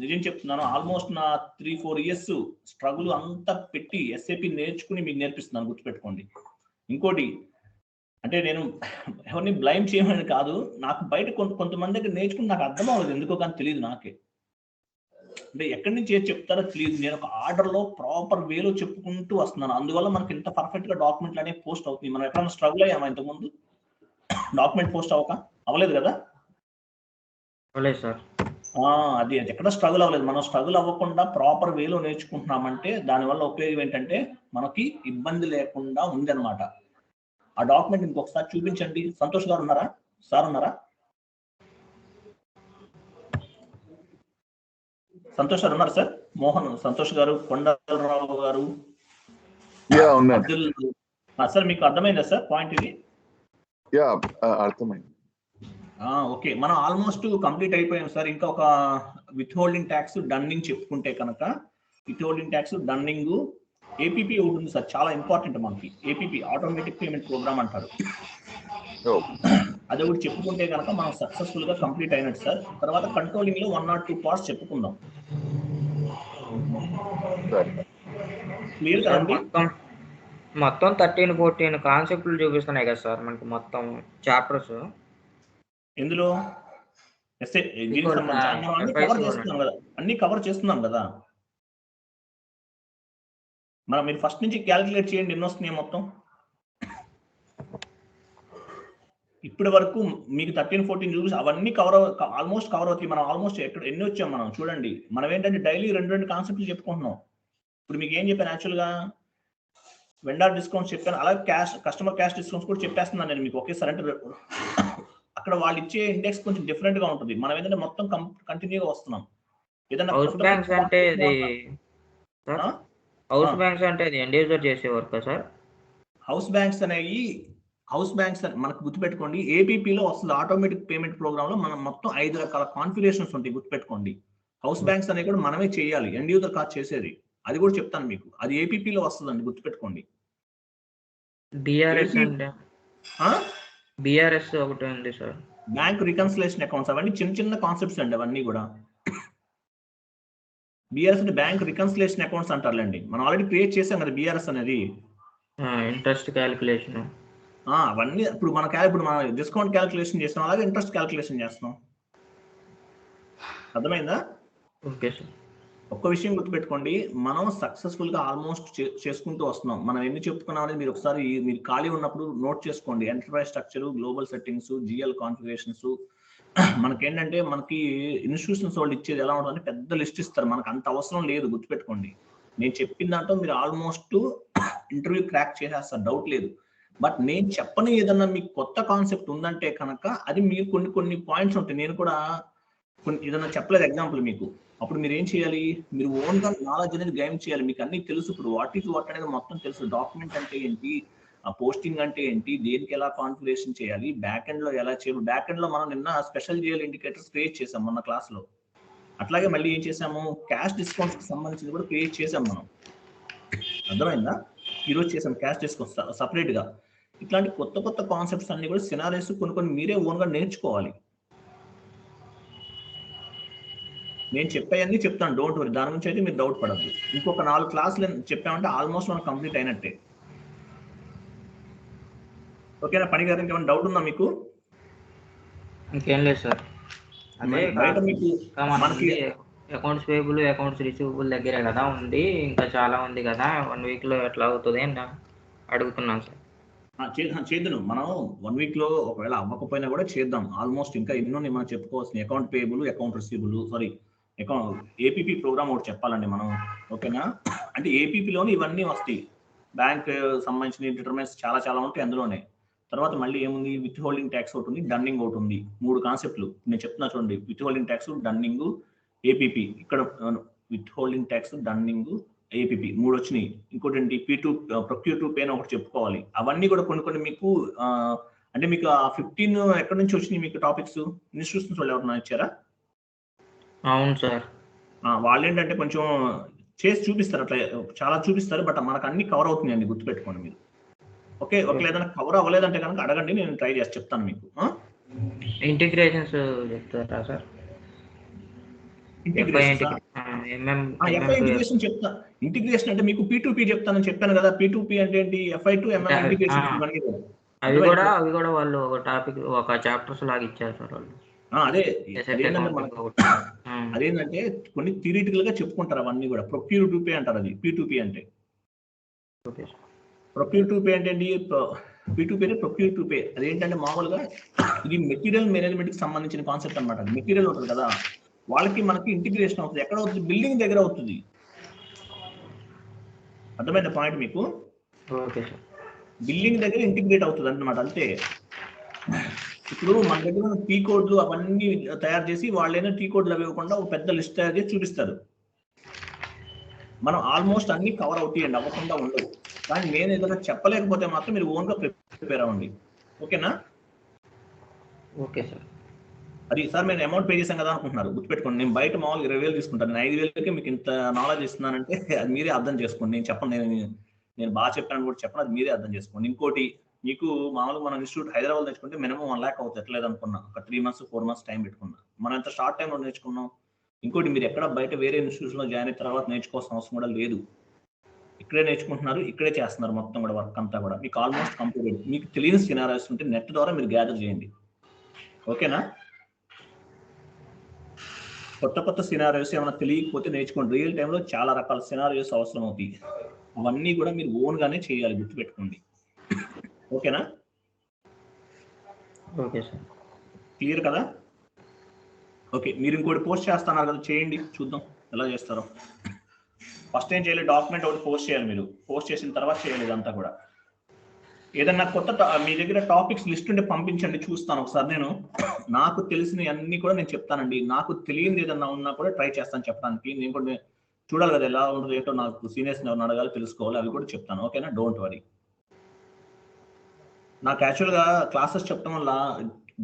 నిజం చెప్తున్నాను, ఆల్మోస్ట్ నా 3-4 ఇయర్స్ స్ట్రగుల్ అంతా పెట్టి ఎస్ఏపి నేర్చుకుని మీకు నేర్పిస్తున్నాను, గుర్తుపెట్టుకోండి. ఇంకోటి అంటే నేను ఎవరిని బ్లైమ్ చేయమని కాదు, నాకు బయట కొంతమంది దగ్గర నేర్చుకుని నాకు అర్థం అవ్వలేదు ఎందుకో కానీ తెలియదు నాకే. అంటే ఎక్కడి నుంచి ఏది చెప్తారో తెలియదు. నేను ఒక ఆర్డర్లో ప్రాపర్ వేలో చెప్పుకుంటూ వస్తున్నాను, అందువల్ల మనకి ఇంత పర్ఫెక్ట్ గా డాక్యుమెంట్లు అనేవి పోస్ట్ అవుతుంది. మనం ఎక్కడైనా స్ట్రగుల్ అయ్యామా ఇంతకుముందు? డాక్యుమెంట్ పోస్ట్ అవ్వలేదు కదా? అవ్వలేదు సార్. అది ఎక్కడ స్ట్రగుల్ అవ్వలేదు. మనం స్ట్రగుల్ అవ్వకుండా ప్రాపర్ వేలో నేర్చుకుంటున్నామంటే దానివల్ల ఉపయోగం ఏంటంటే మనకి ఇబ్బంది లేకుండా ఉంది అనమాట. ఆ డాక్యుమెంట్ ఇంకొకసారి చూపించండి. సంతోష్ గారు ఉన్నారా? సార్ ఉన్నారా? సంతోష్ గారు ఉన్నారు సార్? మోహన్, సంతోష్ గారు, కొండలరావు గారు, అబ్దుల్ సార్, మీకు అర్థమైందా సార్ పాయింట్ ఇది? అర్థమైంది. ఓకే, మనం ఆల్మోస్ట్ కంప్లీట్ అయిపోయాం సార్. ఇంకా ఒక విత్ హోల్డింగ్ ట్యాక్స్ డన్నింగ్ చెప్పుకుంటే కనుక, withholding tax dunning APP ఒకటి ఉంది సార్, చాలా ఇంపార్టెంట్ మనకి. ఏపీపీ ఆటోమేటిక్ పేమెంట్ ప్రోగ్రామ్ అంటారు. అది ఒకటి చెప్పుకుంటే కనుక మనం సక్సెస్ఫుల్ గా కంప్లీట్ అయినట్టు సార్. తర్వాత కంట్రోలింగ్ లో 1 or 2 పార్ట్స్ చెప్పుకుందాం. క్లియర్ కదండి? మొత్తం 13-14 కాన్సెప్ట్లు చూపిస్తున్నాయి కదా సార్ మనకి మొత్తం చాప్టర్స్. ఎందులో అన్ని కవర్ చేస్తున్నాం కదా, అన్ని కవర్ చేస్తున్నాం కదా. మరి మీరు ఫస్ట్ నుంచి క్యాలిక్యులేట్ చేయండి ఎన్ని వస్తున్నాయి మొత్తం. ఇప్పటి వరకు మీకు 13-14 చూసి అవన్నీ ఆల్మోస్ట్ కవర్ అవుతాయి. మనం ఆల్మోస్ట్ ఎన్ని వచ్చాం మనం చూడండి. మనం ఏంటంటే డైలీ 2 కాన్సెప్ట్లు చెప్పుకుంటున్నాం. ఇప్పుడు మీకు ఏం చెప్పాను, యాక్చువల్గా వెండర్ డిస్కౌంట్స్ చెప్పాను, అలాగే కస్టమర్ క్యాష్ డిస్కౌంట్స్ కూడా చెప్పేస్తున్నాను నేను మీకు ఒకేసారి. అంటే అక్కడ వాళ్ళు ఇచ్చే ఇండెక్స్ కొంచెం డిఫరెంట్ గా ఉంటుంది. మనం ఏంటంటే మొత్తం కంటిన్యూగా వస్తున్నాం. ఏదైనా హౌస్ బ్యాంక్స్ అంటే ఇది ఎండ్ యూజర్ చేసే వర్క్ సార్. హౌస్ బ్యాంక్స్ మనకు గుర్తుపెట్టుకోండి, ఏపీపీలో వస్తుంది. ఆటోమేటిక్ పేమెంట్ ప్రోగ్రామ్ లో మనం మొత్తం 5 రకాల కాన్ఫిగరేషన్స్ ఉంటాయి, గుర్తుపెట్టుకోండి. హౌస్ బ్యాంక్స్ అనేవి కూడా మనమే చేయాలి, ఎండ్ యూజర్ కాదు చేసేది. అది కూడా చెప్తాను మీకు, అది ఏపీపీలో వస్తుందండి, గుర్తుపెట్టుకోండి. బిఆర్ఎస్ ఒకటి ఉంది సార్, బ్యాంక్ రికన్సిలేషన్ అకౌంట్స్. అవన్నీ చిన్న చిన్న కాన్సెప్ట్స్ అండి అవన్నీ కూడా. బిఆర్ఎస్ అంటే బ్యాంక్ రికన్సిలేషన్ అకౌంట్స్ అంటారులేండి. మనం ఆల్రెడీ క్రియేట్ చేసాం కదా బిఆర్ఎస్ అనేది. ఇంట్రెస్ట్ క్యాలిక్యులేషన్ అవన్నీ ఇప్పుడు మనం డిస్కౌంట్ క్యాలిక్యులేషన్ చేస్తున్నాం, అలాగే ఇంట్రెస్ట్ క్యాలిక్యులేషన్ చేస్తున్నాం. అర్థమైందా? Okay sir. ఒక్క విషయం గుర్తుపెట్టుకోండి, మనం సక్సెస్ఫుల్ గా ఆల్మోస్ట్ చేసుకుంటూ వస్తున్నాం. మనం ఎన్ని చెప్పుకున్నాం అనేది మీరు ఒకసారి మీరు ఖాళీ ఉన్నప్పుడు నోట్ చేసుకోండి. Enterprise structure, global settings, GL configurations. మనకేంటంటే మనకి ఇన్స్టిట్యూషన్స్ వాళ్ళు ఇచ్చేది ఎలా ఉంటుందంటే పెద్ద లిస్ట్ ఇస్తారు, మనకు అంత అవసరం లేదు. గుర్తుపెట్టుకోండి, నేను చెప్పిన దాంట్లో మీరు ఆల్మోస్ట్ ఇంటర్వ్యూ క్రాక్ చేసేస్తారు, డౌట్ లేదు. బట్ నేను చెప్పని ఏదన్నా మీకు కొత్త కాన్సెప్ట్ ఉందంటే కనుక అది మీరు కొన్ని పాయింట్స్ ఉంటాయి. నేను కూడా ఏదన్నా చెప్పలేదు ఎగ్జాంపుల్ మీకు, అప్పుడు మీరు ఏం చేయాలి, మీరు ఓన్ గా నాలెడ్జ్ అనేది గెయిన్ చేయాలి. మీకు అన్ని తెలుసు, ఇప్పుడు వాట్ ఈజ్ వాట్ అనేది మొత్తం తెలుసు. డాక్యుమెంట్ అంటే ఏంటి, పోస్టింగ్ అంటే ఏంటి, దేనికి ఎలా కాన్ఫిగరేషన్ చేయాలి, బ్యాక్ ఎండ్ లో ఎలా చేయాలి. బ్యాక్ ఎండ్ లో మనం నిన్న స్పెషల్ జిఎల్ ఇండికేటర్స్ క్రియేట్ చేసాం మొన్న క్లాస్ లో. అట్లాగే మళ్ళీ ఏం చేసాము, క్యాష్ డిస్కౌంట్స్ కి సంబంధించి కూడా క్రియేట్ చేసాం మనం. అర్థమైందా? ఈరోజు చేసాం క్యాష్ డిస్కౌంట్స్ సపరేట్ గా. ఇట్లాంటి కొత్త కాన్సెప్ట్స్ అన్ని కూడా సినారియోస్ కొన్ని మీరే ఓన్ గా నేర్చుకోవాలి. నేను చెప్పేవన్నీ చెప్తాను, డోంట్ వరీ, దాని గురించి అయితే మీరు డౌట్ పడద్దు. ఇంకొక 4 క్లాసులు చెప్పామంటే ఆల్మోస్ట్ మనం కంప్లీట్ అయినట్టే. ఓకేనా పని గారు? ఇంకేమైనా డౌట్ ఉందా మీకు? ఇంకేం లేదు సార్. అదే బయట మీకు మనకి అకౌంట్స్ పేయబుల్ అకౌంట్స్ రిసీవబుల్ దగ్గరే కదా ఉంది, ఇంకా చాలా ఉంది కదా 1 వీక్లో ఎట్లా అవుతుంది అని అడుగుతున్నాను సార్. చేద్దాం మనం 1 వీక్లో ఒకవేళ అవ్వకపోయినా కూడా చేద్దాం. ఆల్మోస్ట్ ఇంకా ఎన్నో మనం చెప్పుకోవాల్సిన account payable account receivable sorry APP program ఒకటి చెప్పాలండి మనం. ఓకేనా, అంటే ఏపీపీలోని ఇవన్నీ వస్తాయి. బ్యాంక్ సంబంధించిన డిటర్మెంట్స్ చాలా చాలా ఉంటాయి అందులోనే. తర్వాత మళ్ళీ ఏముంది, విత్ హోల్డింగ్ ట్యాక్స్ ఒకటి ఉంది, డన్నింగ్ ఒకటి ఉంది. 3 కాన్సెప్ట్లు నేను చెప్తున్నా చూడండి. Withholding tax, dunning, APP. ఇక్కడ withholding tax, dunning, APP 3 వచ్చినాయి. ఇంకోటి ఏంటి, ప్రొక్యూర్ టు పే అని ఒకటి చెప్పుకోవాలి. అవన్నీ కూడా కొన్ని మీకు అంటే మీకు ఆ 15 ఎక్కడి నుంచి వచ్చినాయి మీకు టాపిక్స్? ఇన్స్టిట్యూషన్స్ వాళ్ళు ఎవరన్నా ఇచ్చారా? అవును సార్. వాళ్ళు ఏంటంటే కొంచెం చేసి చూపిస్తారు, అట్లా చాలా చూపిస్తారు. బట్ మనకు అన్ని కవర్ అవుతున్నాయండి, గుర్తుపెట్టుకోండి మీరు. ఓకే, ఏదైనా కవర్ అవ్వలేదంటే కనుక అడగండి, నేను ట్రై చేసి చెప్తాను మీకు. ఇంటిగ్రేషన్స్ చెప్తారా సార్? ఇంటిగ్రేషన్ చెప్తా. ఇంటిగ్రేషన్ అంటే మీకు P2P చెప్తానని చెప్పాను కదా. P2P అంటే ఏంటి, FI to MM ఇంటిగ్రేషన్. అవి కూడా వాళ్ళు ఒక టాపిక్ ఒక చాప్టర్స్ లాగా ఇచ్చారు సార్ వాళ్ళు. అదేంటంటే కొన్ని థియరిటికల్ గా చెప్పుకుంటారు అవన్నీ కూడా. ప్రొక్యూర్ టు పే అంటారు, అది P2P అంటే. ప్రొక్యూర్ టు పే అంటే ఏంటి, P2P అంటే ప్రొక్యూర్ టు పే. అదేంటంటే మామూలుగా ఇది మెటీరియల్ మేనేజ్మెంట్ కి సంబంధించిన కాన్సెప్ట్ అనమాట. మెటీరియల్ ఉంటుంది కదా, వాళ్ళకి మనకి ఇంటిగ్రేషన్ అవుతుంది. ఎక్కడ అవుతుంది, బిల్డింగ్ దగ్గర అవుతుంది. అర్థమైన పాయింట్ మీకు? బిల్డింగ్ దగ్గర ఇంటిగ్రేట్ అవుతుంది అన్నమాట, అంతే. ఇప్పుడు మన దగ్గర టీ కోడ్లు అవన్నీ తయారు చేసి వాళ్ళైనా టీ కోడ్లు అవి ఇవ్వకుండా ఒక పెద్ద లిస్ట్ తయారు చేసి చూపిస్తారు. మనం ఆల్మోస్ట్ అన్ని కవర్ అవుతాయండి, అవ్వకుండా ఉండవు. కానీ నేను ఏదైనా చెప్పలేకపోతే మాత్రం మీరు ఓన్గా ప్రిపేర్ అవ్వండి. ఓకేనా? Okay sir. అది సార్ నేను అమౌంట్ పే చేశాను కదా అనుకుంటున్నారు, గుర్తుపెట్టుకోండి. నేను బయట మామూలు 20,000 తీసుకుంటాను, నేను 5,000కే మీకు ఇంత నాలెడ్జ్ ఇస్తున్నానంటే అది మీరే అర్థం చేసుకోండి. నేను చెప్పను, నేను బాగా చెప్పాను కూడా చెప్పను, అది మీరే అర్థం చేసుకోండి. ఇంకోటి, మీకు మామూలుగా మన ఇన్స్టిట్యూట్ హైదరాబాద్ తెచ్చుకుంటే మినిమం 1 lakh అవుతుంది, ఎట్లేదు అనుకున్నా. ఒక 3 months 4 months టైం పెట్టుకున్నా. మనం ఎంత షార్ట్ టైంలో నేర్చుకున్నాం. ఇంకోటి, మీరు ఎక్కడ బయట వేరే ఇన్స్టిట్యూట్స్లో జాయిన్ అయిన తర్వాత నేర్చుకోవాల్సిన అవసరం కూడా లేదు. ఇక్కడే నేర్చుకుంటున్నారు, ఇక్కడే చేస్తున్నారు మొత్తం కూడా. వర్క్ అంతా కూడా మీకు ఆల్మోస్ట్ కంప్లీట్. మీకు తెలియని సినారియోస్ ఉంటే నెట్ ద్వారా మీరు గ్యాదర్ చేయండి. ఓకేనా? కొత్త సినారియోస్ ఏమైనా తెలియకపోతే నేర్చుకోండి. రియల్ టైంలో చాలా రకాల సినారియోస్ అవసరం అవుతాయి. అవన్నీ కూడా మీరు ఓన్గానే చేయాలి, గుర్తుపెట్టుకోండి. ఓకేనా? Okay sir. క్లియర్ కదా? ఓకే, మీరు ఇంకోటి పోస్ట్ చేస్తున్నారు కదా, చేయండి, చూద్దాం ఎలా చేస్తారో. ఫస్ట్ ఏం చేయాలి, డాక్యుమెంట్ ఒకటి పోస్ట్ చేయాలి. మీరు పోస్ట్ చేసిన తర్వాత చేయాలి ఇదంతా కూడా. ఏదన్నా కొత్త మీ దగ్గర టాపిక్స్ లిస్ట్ ఉంటే పంపించండి, చూస్తాను ఒకసారి. నేను నాకు తెలిసిన అన్ని కూడా నేను చెప్తానండి. నాకు తెలియదు ఏదన్నా ఉన్నా కూడా ట్రై చేస్తాను చెప్పడానికి. నేను కూడా చూడాలి కదా ఎలా ఉంటుంది ఏంటో, నాకు సీనియర్స్ ఎవరిని అడగాలి, తెలుసుకోవాలి, అవి కూడా చెప్తాను. ఓకేనా? Don't worry. నాకు యాక్చువల్గా క్లాసెస్ చెప్పడం వల్ల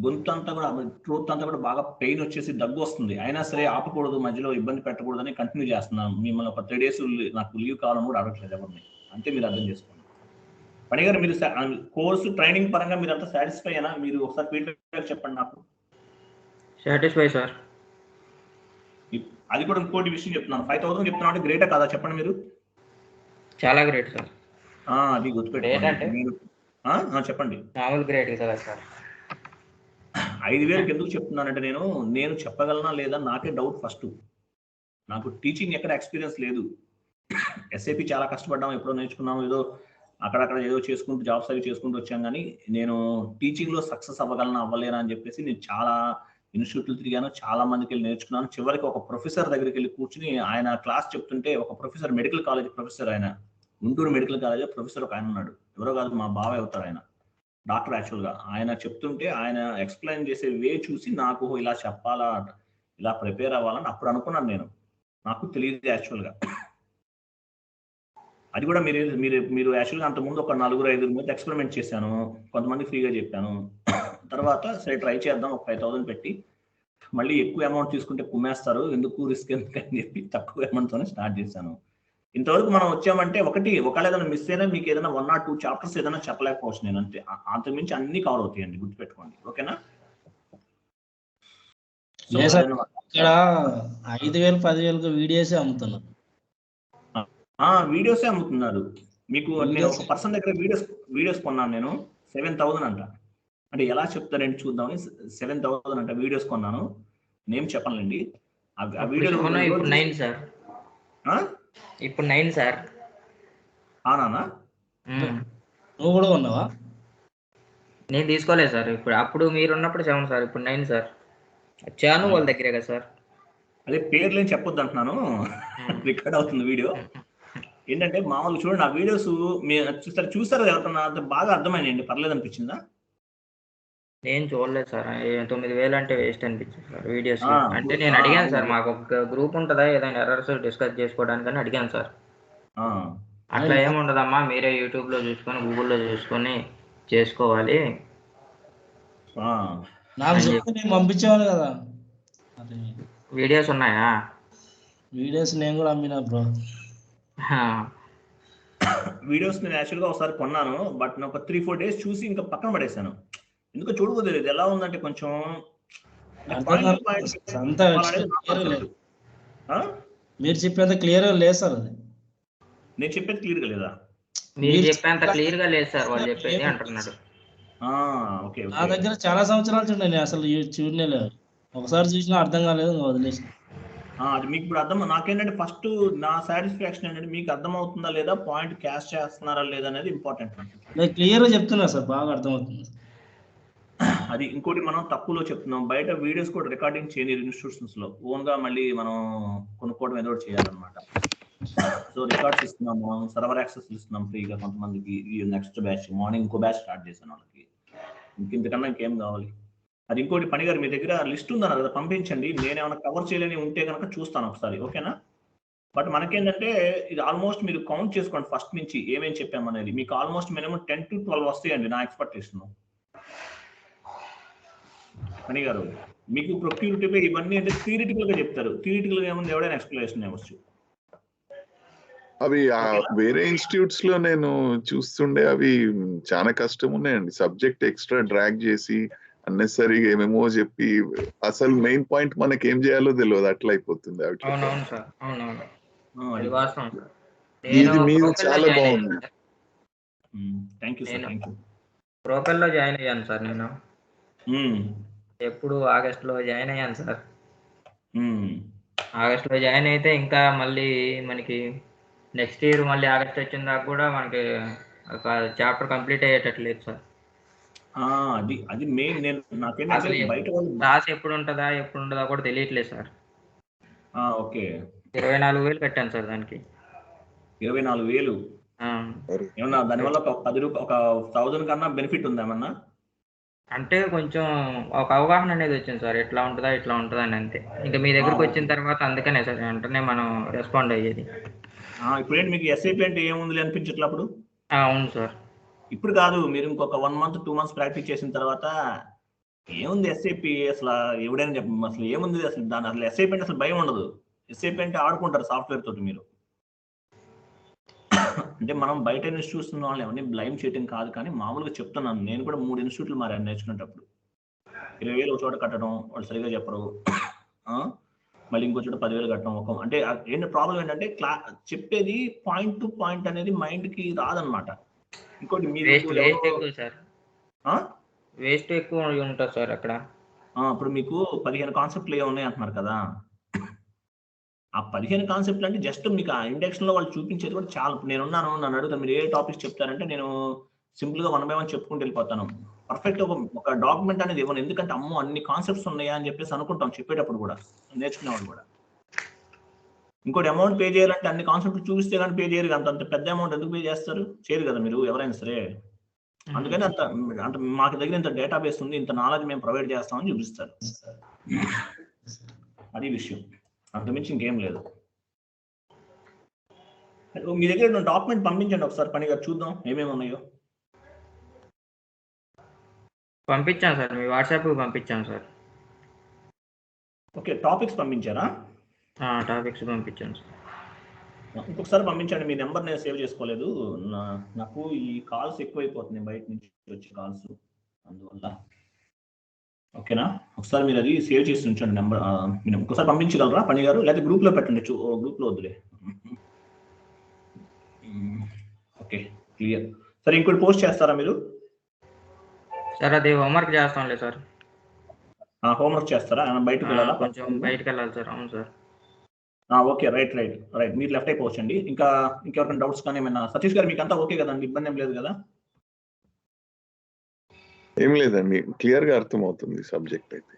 గొంతు అంతా కూడా, ట్రూత్ అంతా కూడా బాగా పెయిన్ వచ్చేసి దగ్గు వస్తుంది. అయినా సరే ఆపకూడదు, మధ్యలో ఇబ్బంది పెట్టకూడదని కంటిన్యూ చేస్తున్నాను. మిమ్మల్ని ఒక 3 days నాకు లీవ్ కావాలని కూడా అడగట్లేదు ఎవరిని, అంటే మీరు అర్థం చేసుకోండి. పని గారు, మీరు కోర్సు ట్రైనింగ్ పరంగా మీరు అంతా సాటిస్ఫై అయినా? మీరు ఒకసారి ఫీడ్బ్యాక్ చెప్పండి నాకు. Satisfy sir. అది కూడా ఇంకోటి విషయం చెప్తున్నాను, 5,000 చెప్తున్నా అంటే గ్రేటా కాదా చెప్పండి మీరు? చాలా గ్రేట్ సార్. అది గుర్తుపెట్టుకోండి మీరు. చెప్పండి. మామూలు గ్రేట్ కదా సార్. 5,000 ఎందుకు చెప్తున్నానంటే నేను చెప్పగలనా లేదా నాకే డౌట్. ఫస్ట్ నాకు టీచింగ్ ఎక్కడ ఎక్స్పీరియన్స్ లేదు. SAP చాలా కష్టపడ్డాము, ఎప్పుడో నేర్చుకున్నాము, ఏదో అక్కడక్కడ ఏదో చేసుకుంటూ జాబ్స్ అవి చేసుకుంటూ వచ్చాం. కానీ నేను టీచింగ్లో సక్సెస్ అవ్వగలనా అవ్వలేనా అని చెప్పేసి నేను చాలా ఇన్స్టిట్యూట్లు తిరిగాను, చాలా మందికి వెళ్ళి నేర్చుకున్నాను. చివరికి ఒక ప్రొఫెసర్ దగ్గరికి వెళ్ళి కూర్చుని ఆయన క్లాస్ చెప్తుంటే, ఒక ప్రొఫెసర్, మెడికల్ కాలేజ్ ప్రొఫెసర్, ఆయన గుంటూరు మెడికల్ కాలేజ్ ప్రొఫెసర్ ఒక ఆయన ఉన్నాడు. ఎవరో కాదు, మా బాబాయ్ అవుతారు, ఆయన డాక్టర్ యాక్చువల్గా. ఆయన చెప్తుంటే ఆయన ఎక్స్ప్లెయిన్ చేసే వే చూసి నాకు ఇలా చెప్పాలా, ఇలా ప్రిపేర్ అవ్వాలని అప్పుడు అనుకున్నాను. నాకు తెలియదు యాక్చువల్గా. అది కూడా మీరు యాక్చువల్గా అంతకుముందు ఒక 4-5 మంది ఎక్స్పెరిమెంట్ చేశాను, కొంతమంది ఫ్రీగా చెప్పాను. తర్వాత సరే ట్రై చేద్దాం, ఒక 5,000 పెట్టి. మళ్ళీ ఎక్కువ అమౌంట్ తీసుకుంటే కుమ్మేస్తారు, ఎందుకు రిస్క్ ఎందుకని చెప్పి తక్కువ అమౌంట్తోనే స్టార్ట్ చేశాను. ఇంతవరకు మనం వచ్చామంటే ఒకవేళ ఏదైనా మిస్ అయినా మీకు ఏదైనా 1 or 2 చాప్టర్స్ ఏదైనా చెప్పలేకపోవచ్చు నేను, అంతే. అంతకుమించి అన్ని కవర్ అవుతాయండి, గుర్తుపెట్టుకోండి. ఓకేనా? ఇక్కడ 5,000 10,000 వీడియోస్ అమ్ముతున్నారు. వీడియోసే అమ్ముతున్నారు మీకు. నేను ఒక పర్సన్ దగ్గర వీడియోస్ కొన్నాను నేను, 7,000 అంట. అంటే ఎలా చెప్తారండి చూద్దామని 7,000 అంట వీడియోస్ కొన్నాను. నేమ్ చెప్పనులేండి. ఆ వీడియోలు ఇప్పుడు 9 సార్, ఇప్పుడు 9 సార్. అవునా? నువ్వు కూడా ఉన్నావా? నేను తీసుకోలేదు సార్. ఇప్పుడు అప్పుడు మీరు ఉన్నప్పుడు 7 సార్, ఇప్పుడు 9 సార్. వచ్చాను వాళ్ళ దగ్గరే కదా సార్. అదే పేర్లు ఏం చెప్పొద్దు అంటున్నాను, రికార్డ్ అవుతుంది వీడియో. ఏంటంటే మామూలు చూడండి ఆ వీడియోస్ మీరు చూసారా ఎవరన్నా బాగా అర్థమైనాయండి, పర్లేదు అనిపించిందా? నేను చూడలేదు సార్. 9,000 అంటే వేస్ట్ అనిపించింది సార్ వీడియోస్. ఆ, అంటే నేను ఆ, అడిగాను సార్, అవును. మాకు ఒక గ్రూప్ ఉంటుందా ఏదైనా ఎర్రర్స్ డిస్కస్ చేసుకోవడానికని అడిగాను సార్. ఆ, అట్లా ఏముండదమ్మా, మీరే యూట్యూబ్లో చూసుకొని గూగుల్లో చూసుకొని చేసుకోవాలి నాకు అని చెప్తే చెప్పి. నేను పంపించేవాను కదా. వీడియోస్ ఉన్నాయా? వీడియోస్ నేను కూడా అమ్మినా బ్రో. వీడియోస్ నేను యాక్చువల్గా ఒకసారి కొన్నాను, బట్ నేను ఒక 3-4 డేస్ చూసి ఇంకా పక్కన పడేసాను. ఎందుకో చూడబోలేదు, ఎలా ఉందంటే కొంచెం అర్థం కాదు. అంతా clear లేదు. మీరు చెప్పేంత క్లియర్ లేదు సార్ అది. నేను చెప్పేది క్లియర్గా లేదా? మీరు చెప్పేంత క్లియర్ గా లేదు సార్ వాళ్ళు చెప్పేది అంటున్నాడు. ఓకే. నా దగ్గర చాలా సంవత్సరాల నుంచి నేను అసలు చూడనే లేదు. ఒకసారి చూసినా అర్థం కాలేదు, వదిలేసి. అది మీకు ఇప్పుడు అర్థం. నాకేంటంటే ఫస్ట్ నా సాటిస్ఫాక్షన్ ఏంటంటే మీకు అర్థం అవుతుందా లేదా, పాయింట్ క్యాష్ చేస్తున్నారా లేదా అనేది ఇంపార్టెంట్. నేను క్లియర్ గా చెప్తున్నా సార్, బాగా అర్థమవుతుంది. అది ఇంకోటి, మనం తక్కువలో చెప్తున్నాం, బయట వీడియోస్ కూడా రికార్డింగ్ చేయని ఇన్స్టిట్యూషన్స్ లో ఓన్ గా మళ్ళీ మనం కొనుక్కోవడం ఏదో చేయాలన్నమాట. సో రికార్డ్స్ ఇస్తున్నాం, మనం సర్వర్ యాక్సెస్ ఇస్తున్నాం ఫ్రీగా కొంతమందికి. నెక్స్ట్ బ్యాచ్ మార్నింగ్ ఇంకో బ్యాచ్ స్టార్ట్ చేశాను వాళ్ళకి. ఇంతకన్నా ఇంకేం కావాలి? అది ఇంకోటి పని గారు, మీ దగ్గర లిస్ట్ ఉందన్నారు కదా, పంపించండి. నేనేమైనా కవర్ చేయలేని ఉంటే కనుక చూస్తాను ఒకసారి, ఓకేనా? బట్ మనకేంటంటే ఇది ఆల్మోస్ట్ మీరు కౌంట్ చేసుకోండి ఫస్ట్ నుంచి ఏమేం చెప్పామనేది. మీకు ఆల్మోస్ట్ మినిమం 10 to 12 వస్తాయండి నా ఎక్స్పెక్టేషన్. పని గారు, మీకు ప్రొక్యూరిటీపై ఇవన్నీ అంటే థియరిటికల్ గా చెప్తారు. థియరిటికల్ గా ఏముంది, ఎవడైనా ఎక్స్ప్లెనేషన్ ఇవ్వచ్చు. అవి వేరే ఇన్స్టిట్యూట్స్ లో నేను చూస్తుండే, అవి చాలా కష్టం ఉన్నాయండి. సబ్జెక్ట్ ఎక్స్ట్రా డ్రాగ్ చేసి అన్నెసరీగా ఏమేమో చెప్పి అసలు మెయిన్ పాయింట్ మనకి ఏం చేయాలో తెలియదు, అట్లా అయిపోతుంది. అవునవును సార్, అవునవును, అది వాస్తవం సార్. ఇది మీది చాలా బాగుంది. Thank you sir, thank you. Propel లో జాయిన్ అయ్యాను సార్ నేను. ఎప్పుడు ఆగస్టులో జాయిన్ అయ్యాను సార్. ఆగస్టులో జాయిన్ అయితే ఇంకా మళ్ళీ మనకి నెక్స్ట్ ఇయర్ మళ్ళీ ఆగస్ట్ వచ్చిన దాకా కూడా మనకి ఒక చాప్టర్ కంప్లీట్ అయ్యేటట్లేదు సార్. అది మెయిన్. నేను నాకేంటంటే బయట క్లాస్ ఎప్పుడు ఉంటుందా కూడా తెలియట్లేదు సార్. ఓకే. 24,000 కట్టాను సార్ దానికి. 24,000 ఏమన్నా దానివల్ల ఒక 10 రూపాయలు, ఒక 1000 కన్నా బెనిఫిట్ ఉందా ఏమన్నా? అంటే కొంచెం ఒక అవగాహన అనేది వచ్చింది సార్, ఇట్లా ఉంటుందా అని. అంతే. ఇంకా మీ దగ్గరకు వచ్చిన తర్వాత అందుకనే సార్ వెంటనే మనం రెస్పాండ్ అయ్యేది. ఇప్పుడేంటి మీకు ఎస్ఐపి అంటే ఏముంది అనిపించట్లప్పుడు? అవును సార్. ఇప్పుడు కాదు, మీరు ఇంకొక 1 month 2 months ప్రాక్టీస్ చేసిన తర్వాత ఏముంది ఎస్ఐపి అసలు, ఎవడైనా చెప్ప అసలు ఏముంది అసలు, దాని అసలు ఎస్ఐపి అంటే అసలు భయం ఉండదు. ఎస్ఐపి అంటే ఆడుకుంటారు సాఫ్ట్వేర్ తోటి మీరు. అంటే మనం బయట ఇన్స్టిట్యూట్స్ ఉన్న వాళ్ళు ఎవరిని బ్లైమ్ చేయడం కాదు, కానీ మామూలుగా చెప్తున్నాను. నేను కూడా 3 ఇన్స్టిట్యూట్లు మారాను నేర్చుకునేటప్పుడు. 20,000 ఒక చోట కట్టడం, వాళ్ళు సరిగా చెప్పరు. మళ్ళీ ఇంకో చోట 10,000 కట్టడం. అంటే ఏంటి ప్రాబ్లం ఏంటంటే చెప్పేది పాయింట్ టు పాయింట్ అనేది మైండ్ కి రాదనమాట. ఇంకోటి వేస్ట్ ఎక్కువ ఉంటుంది సార్ అక్కడ. ఇప్పుడు మీకు 15 కాన్సెప్ట్లు ఏ ఉన్నాయి అంటున్నారు కదా. ఆ 15 కాన్సెప్ట్లు అంటే జస్ట్ మీకు ఆ ఇండక్షన్ లో వాళ్ళు చూపించేది కూడా చాలా. నేనున్నాను, నన్ను అడుగుతాను మీరు ఏ టాపిక్స్ చెప్తారంటే నేను సింపుల్ గా 1 by 1 చెప్పుకుంటూ వెళ్ళిపోతాను. పర్ఫెక్ట్ ఒక డాక్యుమెంట్ అనేది ఇవ్వను, ఎందుకంటే అమ్మో అన్ని కాన్సెప్ట్స్ ఉన్నాయా అని చెప్పేసి అనుకుంటాం చెప్పేటప్పుడు కూడా, నేర్చుకునేవాళ్ళు కూడా. ఇంకోటి అమౌంట్ పే చేయాలంటే అన్ని కాన్సెప్ట్లు చూపిస్తే కానీ పే చేయరు. అంత పెద్ద అమౌంట్ ఎందుకు పే చేస్తారు? చేయరు కదా మీరు ఎవరైనా సరే. అందుకని అంత మాకు దగ్గర ఇంత డేటాబేస్ ఉంది, ఇంత నాలెడ్జ్ మేము ప్రొవైడ్ చేస్తామని చూపిస్తారు. అది విషయం, అంతమించి ఇంకేం లేదు. మీ దగ్గర డాక్యుమెంట్ పంపించండి ఒకసారి పని గారు, చూద్దాం ఏమేమి ఉన్నాయో. పంపించాను సార్, మీ వాట్సాప్ పంపించాను సార్. ఓకే, టాపిక్స్ పంపించారా? టాపిక్స్ పంపించాను సార్. ఇంకొకసారి పంపించండి. మీ నెంబర్ నేను సేవ్ చేసుకోలేదు, నాకు ఈ కాల్స్ ఎక్కువైపోతున్నాయి, బయట నుంచి వచ్చే కాల్స్, అందువల్ల. ఓకేనా, ఒకసారి మీరు అది సేవ్ చేసి ఉంచండి నెంబర్. మీరు ఒకసారి పంపించగలరా పని గారు, లేకపోతే గ్రూప్ లో పెట్టండి. గ్రూప్ లో వద్దులే. Okay, clear. సరే, ఇంకోటి పోస్ట్ చేస్తారా మీరు? సార్ అది హోంవర్క్ చేస్తాంలే సార్. హోంవర్క్ చేస్తారా? బయటకు వెళ్ళాలా? కొంచెం బయటకు వెళ్ళాలి సార్. అవును సార్. Okay, right. మీరు లెఫ్ట్ అయిపోవచ్చండి. ఇంకెవరికైనా డౌట్స్ కానీ ఏమైనా? సతీష్ గారు మీకు అంతా ఓకే కదండి? ఇబ్బంది ఏం లేదు కదా? ఏం లేదండి, క్లియర్ గా అర్థమవుతుంది సబ్జెక్ట్ అయితే.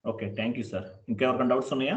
Okay, thank you sir. ఇంకెవరికైనా డౌట్స్ ఉన్నాయా?